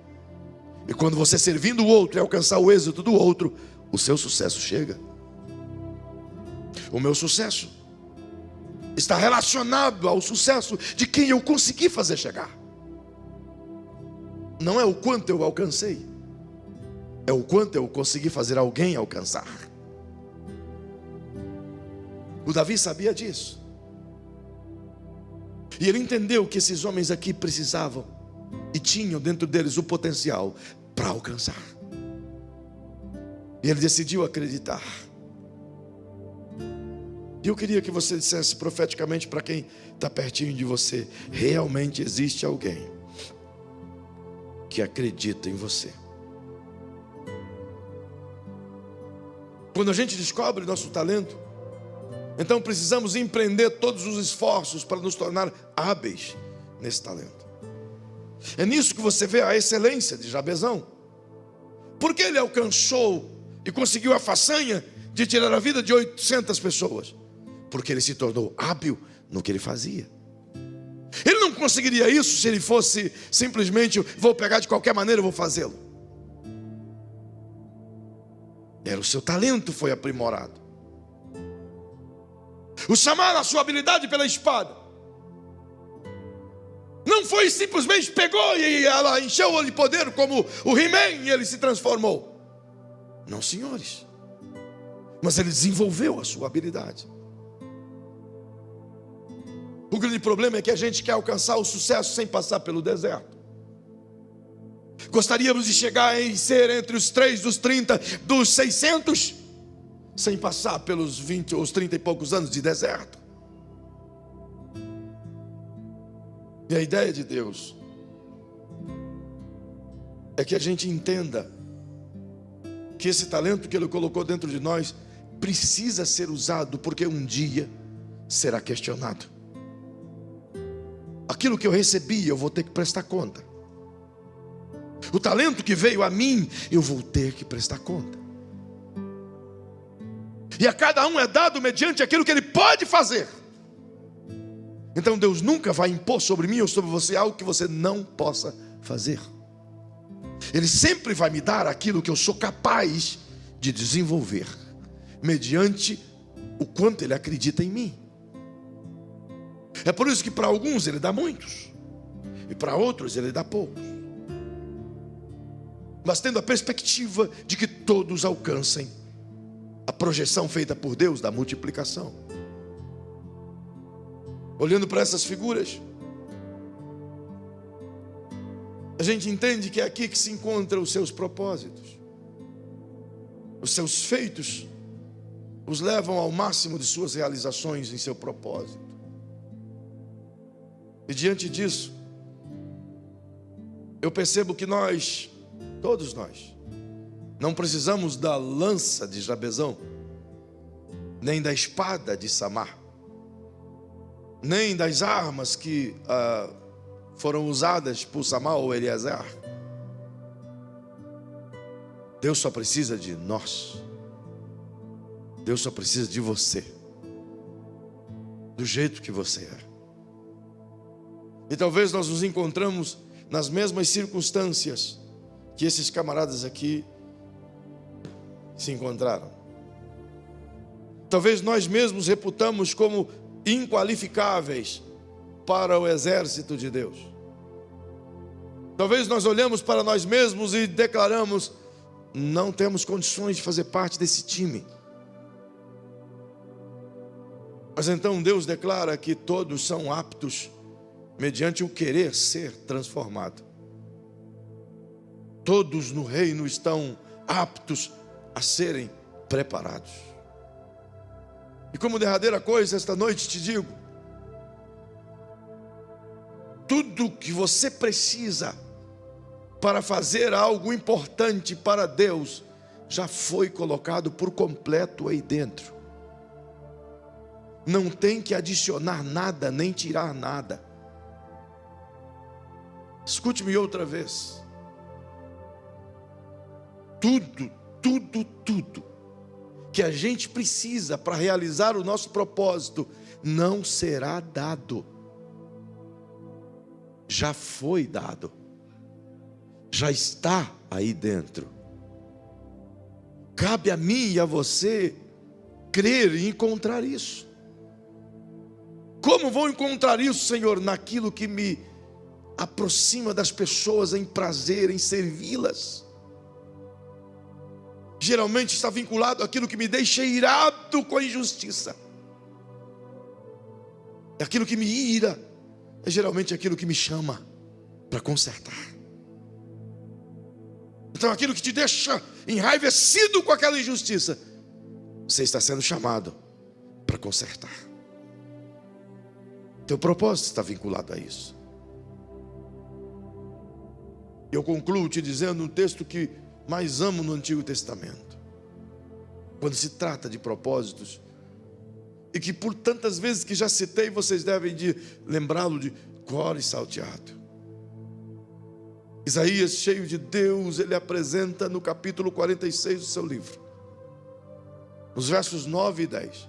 E quando você servindo o outro e alcançar o êxito do outro, o seu sucesso chega. O meu sucesso está relacionado ao sucesso de quem eu consegui fazer chegar. Não é o quanto eu alcancei, é o quanto eu consegui fazer alguém alcançar. O Davi sabia disso. E ele entendeu que esses homens aqui precisavam e tinham dentro deles o potencial para alcançar. E ele decidiu acreditar. E eu queria que você dissesse profeticamente para quem está pertinho de você: realmente existe alguém que acredita em você. Quando a gente descobre nosso talento, então precisamos empreender todos os esforços para nos tornar hábeis nesse talento. É nisso que você vê a excelência de Jabezão. Porque ele alcançou e conseguiu a façanha de tirar a vida de 800 pessoas? Porque ele se tornou hábil no que ele fazia. Ele não conseguiria isso se ele fosse simplesmente: vou pegar de qualquer maneira, vou fazê-lo. Era o seu talento foi aprimorado. O Samar, a sua habilidade pela espada, não foi simplesmente pegou e ela encheu de poder como o He-Man e ele se transformou. Não, senhores. Mas ele desenvolveu a sua habilidade. O grande problema é que a gente quer alcançar o sucesso sem passar pelo deserto. Gostaríamos de chegar em ser entre os 3, dos 30, dos 600, sem passar pelos 20 ou os 30 e poucos anos de deserto. E a ideia de Deus é que a gente entenda que esse talento que Ele colocou dentro de nós precisa ser usado, porque um dia será questionado. Aquilo que eu recebi, eu vou ter que prestar conta. O talento que veio a mim, eu vou ter que prestar conta. E a cada um é dado mediante aquilo que ele pode fazer. Então Deus nunca vai impor sobre mim ou sobre você algo que você não possa fazer. Ele sempre vai me dar aquilo que eu sou capaz de desenvolver, mediante o quanto Ele acredita em mim. É por isso que para alguns Ele dá muitos, e para outros Ele dá poucos, mas tendo a perspectiva de que todos alcancem a projeção feita por Deus da multiplicação. Olhando para essas figuras, a gente entende que é aqui que se encontram os seus propósitos. Os seus feitos os levam ao máximo de suas realizações em seu propósito. E diante disso, eu percebo que nós, todos nós, não precisamos da lança de Jabezão, nem da espada de Samar, nem das armas que foram usadas por Samar ou Eliezer. Deus só precisa de nós. Deus só precisa de você, do jeito que você é. E talvez nós nos encontramos nas mesmas circunstâncias que esses camaradas aqui se encontraram. Talvez nós mesmos reputamos como inqualificáveis para o exército de Deus. Talvez nós olhamos para nós mesmos e declaramos: não temos condições de fazer parte desse time. Mas então Deus declara que todos são aptos mediante o querer ser transformado. Todos no reino estão aptos a serem preparados. E como derradeira coisa, esta noite te digo: tudo que você precisa para fazer algo importante para Deus já foi colocado por completo aí dentro. Não tem que adicionar nada, nem tirar nada. Escute-me outra vez. Tudo que a gente precisa para realizar o nosso propósito não será dado. Já foi dado. Já está aí dentro. Cabe a mim e a você crer e encontrar isso. Como vou encontrar isso, Senhor? Naquilo que me aproxima das pessoas em prazer, em servi-las. Geralmente está vinculado àquilo que me deixa irado com a injustiça. Aquilo que me ira é geralmente aquilo que me chama para consertar. Então aquilo que te deixa enraivecido com aquela injustiça, você está sendo chamado para consertar. Teu propósito está vinculado a isso. Eu concluo te dizendo um texto que mais amo no Antigo Testamento, quando se trata de propósitos, e que por tantas vezes que já citei, vocês devem de lembrá-lo de cor e salteado. Isaías, cheio de Deus, ele apresenta no capítulo 46 do seu livro, nos versos 9 e 10.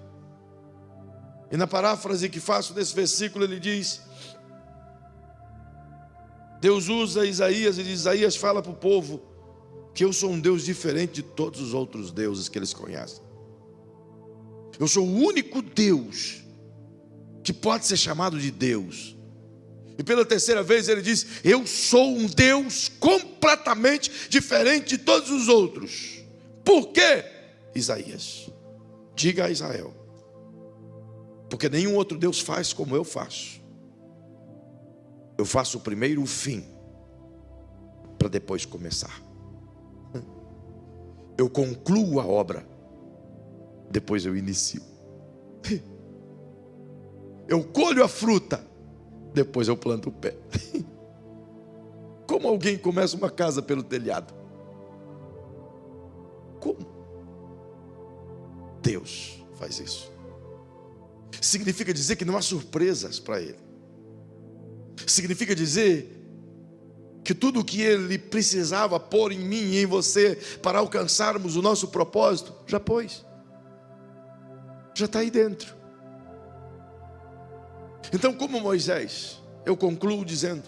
E na paráfrase que faço desse versículo, ele diz: Deus usa Isaías e Isaías fala para o povo que eu sou um Deus diferente de todos os outros deuses que eles conhecem. Eu sou o único Deus que pode ser chamado de Deus. E pela terceira vez ele diz: eu sou um Deus completamente diferente de todos os outros. Por quê, Isaías? Diga a Israel: porque nenhum outro Deus faz como eu faço. Eu faço primeiro o fim, para depois começar. Eu concluo a obra, depois eu inicio. Eu colho a fruta, depois eu planto o pé. Como alguém começa uma casa pelo telhado? Como? Deus faz isso. Significa dizer que não há surpresas para Ele. Significa dizer que tudo o que Ele precisava pôr em mim e em você para alcançarmos o nosso propósito, já pôs. Já está aí dentro. Então, como Moisés, eu concluo dizendo: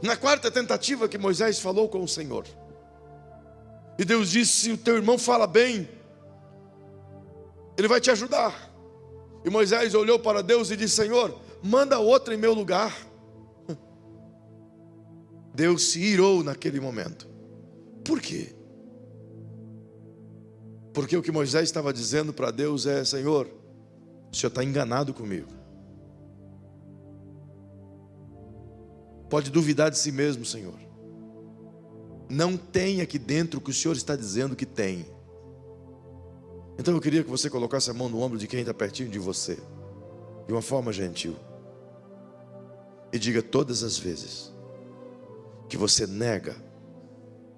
na quarta tentativa que Moisés falou com o Senhor, e Deus disse: se o teu irmão fala bem, ele vai te ajudar. E Moisés olhou para Deus e disse: Senhor, manda outro em meu lugar. Deus se irou naquele momento. Por quê? Porque o que Moisés estava dizendo para Deus é: Senhor, o Senhor está enganado comigo. Pode duvidar de si mesmo, Senhor. Não tem aqui dentro o que o Senhor está dizendo que tem. Então eu queria que você colocasse a mão no ombro de quem está pertinho de você, de uma forma gentil, e diga: todas as vezes que você nega,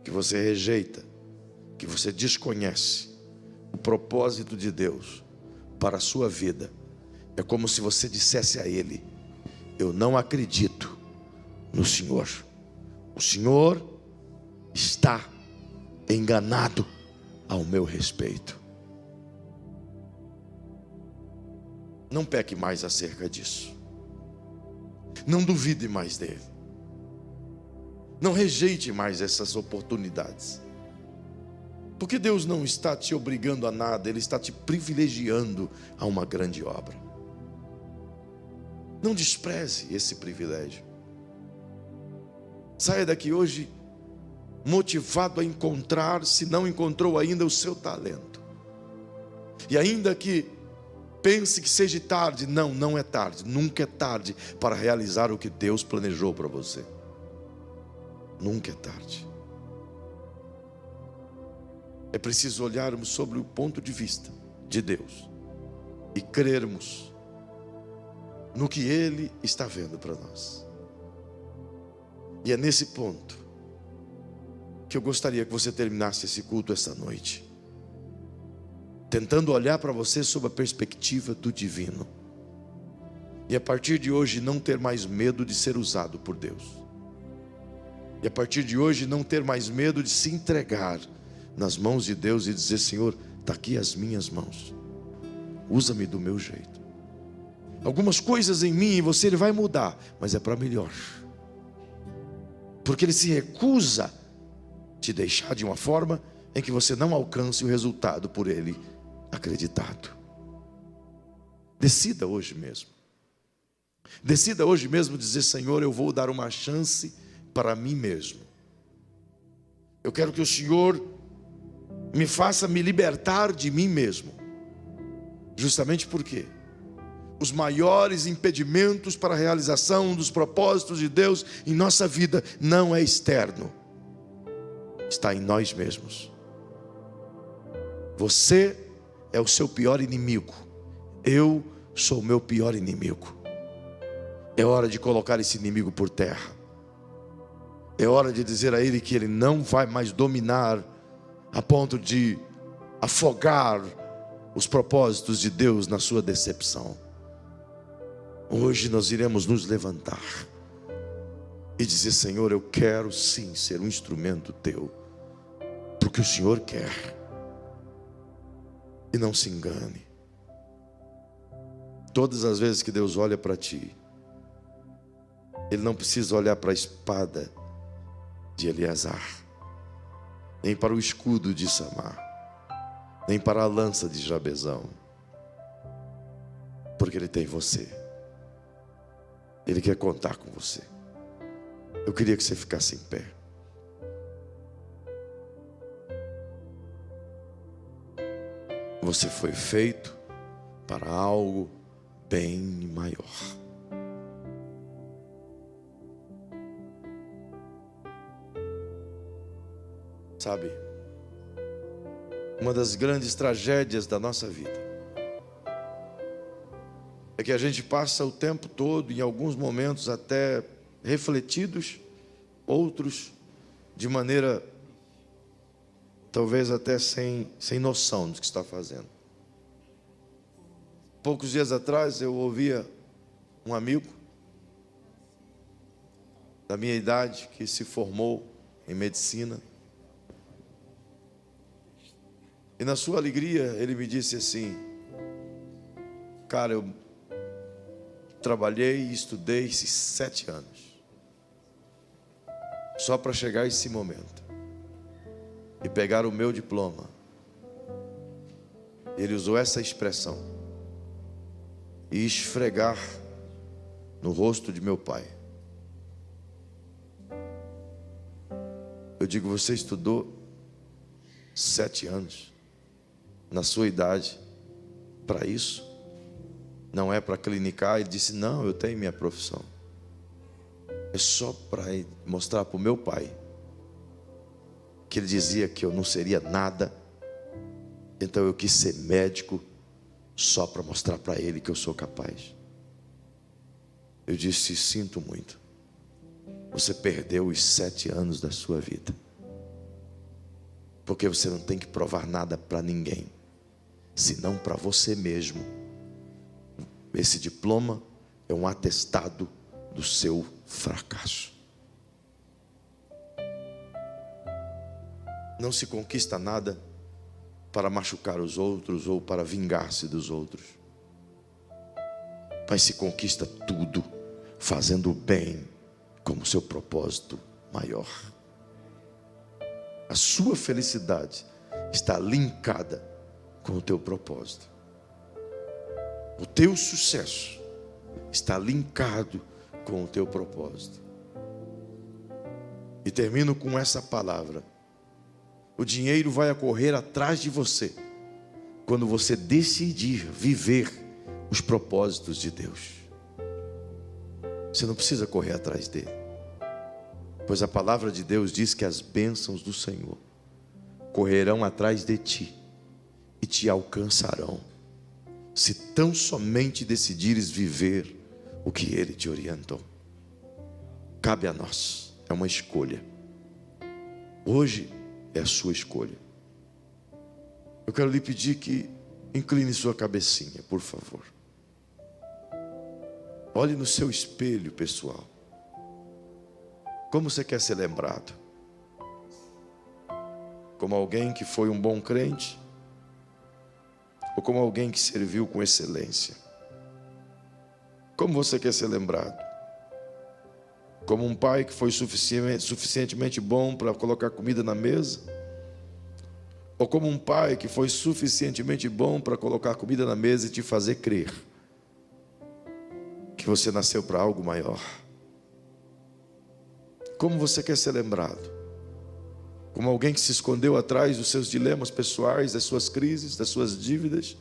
que você rejeita, que você desconhece o propósito de Deus para a sua vida, é como se você dissesse a Ele: eu não acredito no Senhor. O Senhor está enganado ao meu respeito. Não peque mais acerca disso. Não duvide mais dele. Não rejeite mais essas oportunidades. Porque Deus não está te obrigando a nada, Ele está te privilegiando a uma grande obra. Não despreze esse privilégio. Saia daqui hoje motivado a encontrar, se não encontrou ainda, o seu talento. E ainda que pense que seja tarde. Não, não é tarde. Nunca é tarde para realizar o que Deus planejou para você. Nunca é tarde. É preciso olharmos sobre o ponto de vista de Deus e crermos no que Ele está vendo para nós. E é nesse ponto que eu gostaria que você terminasse esse culto essa noite, tentando olhar para você sob a perspectiva do divino. E a partir de hoje não ter mais medo de ser usado por Deus. E a partir de hoje não ter mais medo de se entregar nas mãos de Deus e dizer: Senhor, está aqui as minhas mãos, usa-me do meu jeito. Algumas coisas em mim e você Ele vai mudar, mas é para melhor, porque Ele se recusa te deixar de uma forma em que você não alcance o resultado por Ele acreditado. Decida hoje mesmo. Decida hoje mesmo dizer: Senhor, eu vou dar uma chance para mim mesmo. Eu quero que o Senhor me faça me libertar de mim mesmo. Justamente porque os maiores impedimentos para a realização dos propósitos de Deus em nossa vida não é externo, está em nós mesmos. Você é o seu pior inimigo. Eu sou o meu pior inimigo. É hora de colocar esse inimigo por terra. É hora de dizer a ele que ele não vai mais dominar a ponto de afogar os propósitos de Deus na sua decepção. Hoje nós iremos nos levantar e dizer: Senhor, eu quero sim ser um instrumento teu, porque o Senhor quer. E não se engane. Todas as vezes que Deus olha para ti, Ele não precisa olhar para a espada de Eleazar, nem para o escudo de Samar, nem para a lança de Jabezão, porque Ele tem você. Ele quer contar com você. Eu queria que você ficasse em pé. Você foi feito para algo bem maior. Sabe, uma das grandes tragédias da nossa vida é que a gente passa o tempo todo, em alguns momentos até refletidos, outros de maneira talvez até sem noção do que está fazendo. Poucos dias atrás eu ouvia um amigo da minha idade que se formou em medicina, e na sua alegria ele me disse assim: cara, eu trabalhei e estudei esses 7 anos só para chegar a esse momento e pegar o meu diploma. Ele usou essa expressão: e esfregar no rosto de meu pai. Eu digo: você estudou 7 anos na sua idade para isso? Não é para clinicar? Ele disse: não, eu tenho minha profissão. É só para mostrar para o meu pai que ele dizia que eu não seria nada, então eu quis ser médico só para mostrar para ele que eu sou capaz. Eu disse: sinto muito, você perdeu os 7 anos da sua vida, porque você não tem que provar nada para ninguém, senão para você mesmo. Esse diploma é um atestado do seu fracasso. Não se conquista nada para machucar os outros ou para vingar-se dos outros, mas se conquista tudo fazendo o bem como seu propósito maior. A sua felicidade está linkada com o teu propósito. O teu sucesso está linkado com o teu propósito. E termino com essa palavra: o dinheiro vai correr atrás de você quando você decidir viver os propósitos de Deus. Você não precisa correr atrás dele, pois a palavra de Deus diz que as bênçãos do Senhor correrão atrás de ti e te alcançarão, se tão somente decidires viver o que ele te orientou. Cabe a nós, é uma escolha. Hoje é a sua escolha. Eu quero lhe pedir que incline sua cabecinha, por favor. Olhe no seu espelho pessoal. Como você quer ser lembrado? Como alguém que foi um bom crente? Ou como alguém que serviu com excelência? Como você quer ser lembrado? Como um pai que foi suficientemente bom para colocar comida na mesa? Ou como um pai que foi suficientemente bom para colocar comida na mesa e te fazer crer que você nasceu para algo maior? Como você quer ser lembrado? Como alguém que se escondeu atrás dos seus dilemas pessoais, das suas crises, das suas dívidas,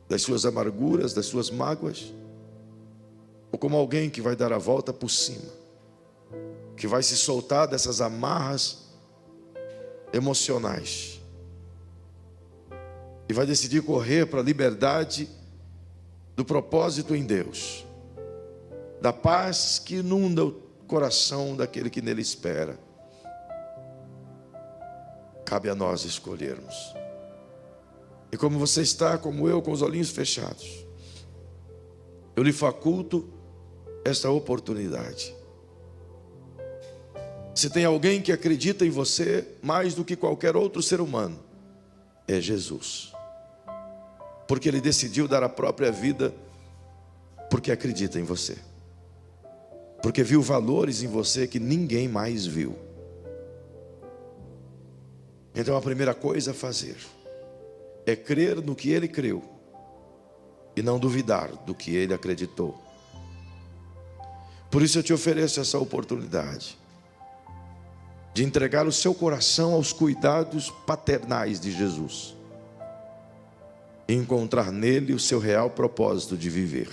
das suas amarguras, das suas mágoas? Ou como alguém que vai dar a volta por cima, que vai se soltar dessas amarras emocionais e vai decidir correr para a liberdade do propósito em Deus, da paz que inunda o coração daquele que nele espera? Cabe a nós escolhermos. E como você está, como eu, com os olhinhos fechados, eu lhe faculto esta oportunidade. Se tem alguém que acredita em você mais do que qualquer outro ser humano, é Jesus. Porque ele decidiu dar a própria vida porque acredita em você. Porque viu valores em você que ninguém mais viu. Então a primeira coisa a fazer é crer no que ele creu e não duvidar do que ele acreditou. Por isso eu te ofereço essa oportunidade de entregar o seu coração aos cuidados paternais de Jesus e encontrar nele o seu real propósito de viver.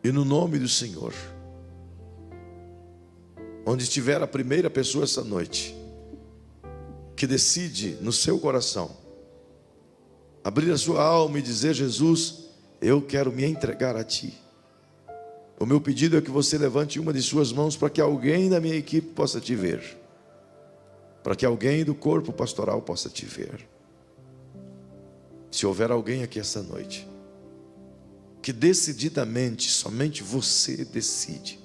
E no nome do Senhor, onde estiver a primeira pessoa essa noite que decide no seu coração abrir a sua alma e dizer: Jesus, eu quero me entregar a Ti. O meu pedido é que você levante uma de suas mãos para que alguém da minha equipe possa te ver, para que alguém do corpo pastoral possa te ver. Se houver alguém aqui essa noite que decididamente, somente você decide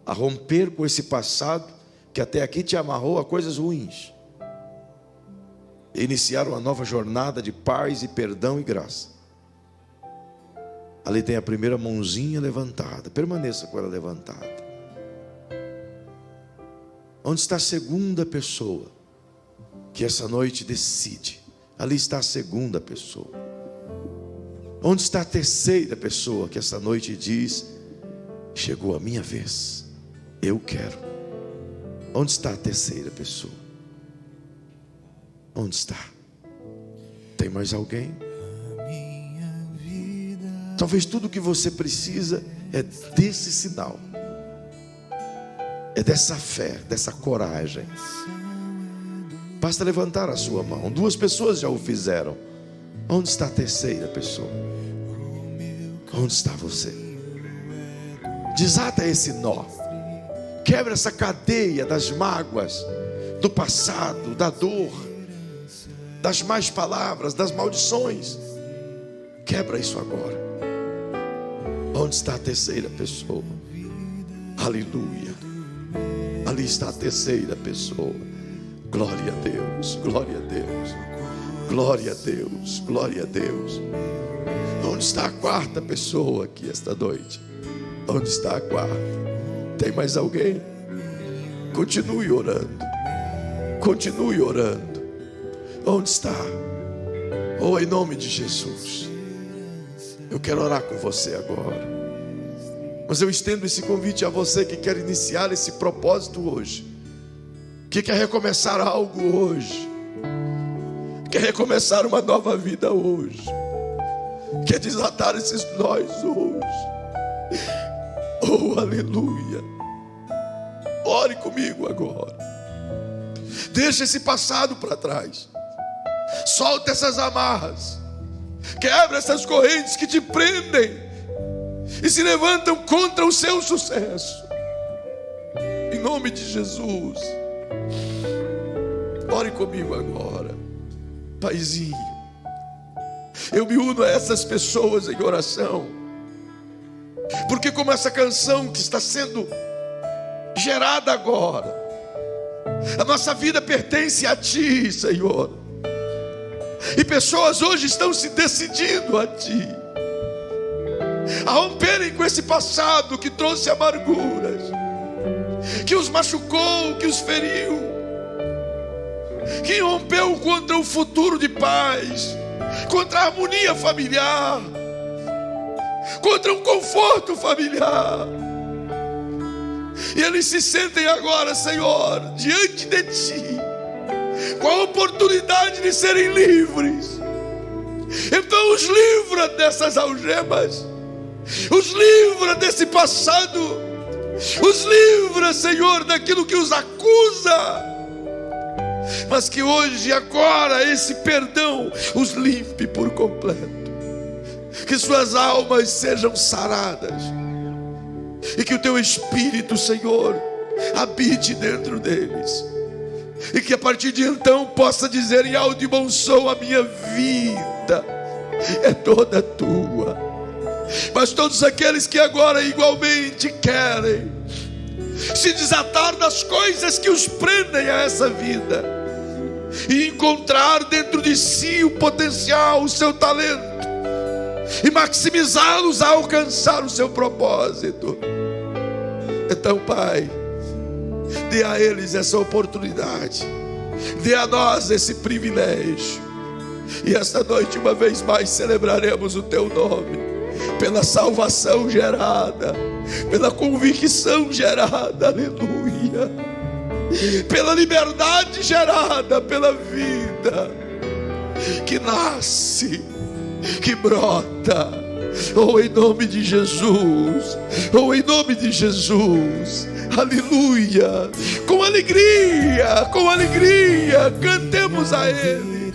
a romper com esse passado que até aqui te amarrou a coisas ruins, e iniciar uma nova jornada de paz e perdão e graça, ali tem a primeira mãozinha levantada. Permaneça com ela levantada. Onde está a segunda pessoa que essa noite decide? Ali está a segunda pessoa. Onde está a terceira pessoa que essa noite diz: chegou a minha vez, eu quero? Onde está a terceira pessoa? Onde está? Tem mais alguém? Talvez tudo que você precisa é desse sinal, é dessa fé, dessa coragem. Basta levantar a sua mão. 2 pessoas já o fizeram. Onde está a terceira pessoa? Onde está você? Desata esse nó, quebra essa cadeia das mágoas, do passado, da dor, das más palavras, das maldições. Quebra isso agora. Onde está a terceira pessoa? Aleluia. Ali está a terceira pessoa. Glória a Deus, glória a Deus, glória a Deus, glória a Deus. Onde está a quarta pessoa aqui esta noite? Onde está a quarta? Tem mais alguém? Continue orando. Continue orando. Onde está? Oh, em nome de Jesus, eu quero orar com você agora. Mas eu estendo esse convite a você que quer iniciar esse propósito hoje, que quer recomeçar algo hoje, quer recomeçar uma nova vida hoje, quer desatar esses nós hoje. Oh, aleluia. Ore comigo agora. Deixa esse passado para trás. Solta essas amarras. Quebra essas correntes que te prendem e se levantam contra o seu sucesso. Em nome de Jesus. Ore comigo agora. Paizinho, eu me uno a essas pessoas em oração, porque como essa canção que está sendo gerada agora, a nossa vida pertence a Ti, Senhor. E pessoas hoje estão se decidindo a Ti, a romperem com esse passado que trouxe amarguras, que os machucou, que os feriu, que rompeu contra o futuro de paz, contra a harmonia familiar, contra um conforto familiar. E eles se sentem agora, Senhor, diante de Ti, com a oportunidade de serem livres. Então os livra dessas algemas, os livra desse passado, os livra, Senhor, daquilo que os acusa, mas que hoje, agora, esse perdão os limpe por completo, que suas almas sejam saradas, e que o Teu Espírito, Senhor, habite dentro deles, e que a partir de então possa dizer em alto e bom som: a minha vida é toda Tua. Mas todos aqueles que agora igualmente querem se desatar das coisas que os prendem a essa vida e encontrar dentro de si o potencial, o seu talento, e maximizá-los a alcançar o seu propósito, então, Pai, dê a eles essa oportunidade, dê a nós esse privilégio. E esta noite, uma vez mais, celebraremos o Teu nome, pela salvação gerada, pela convicção gerada, aleluia, pela liberdade gerada, pela vida que nasce, que brota. Oh, em nome de Jesus, oh, em nome de Jesus, aleluia. Com alegria, cantemos a Ele.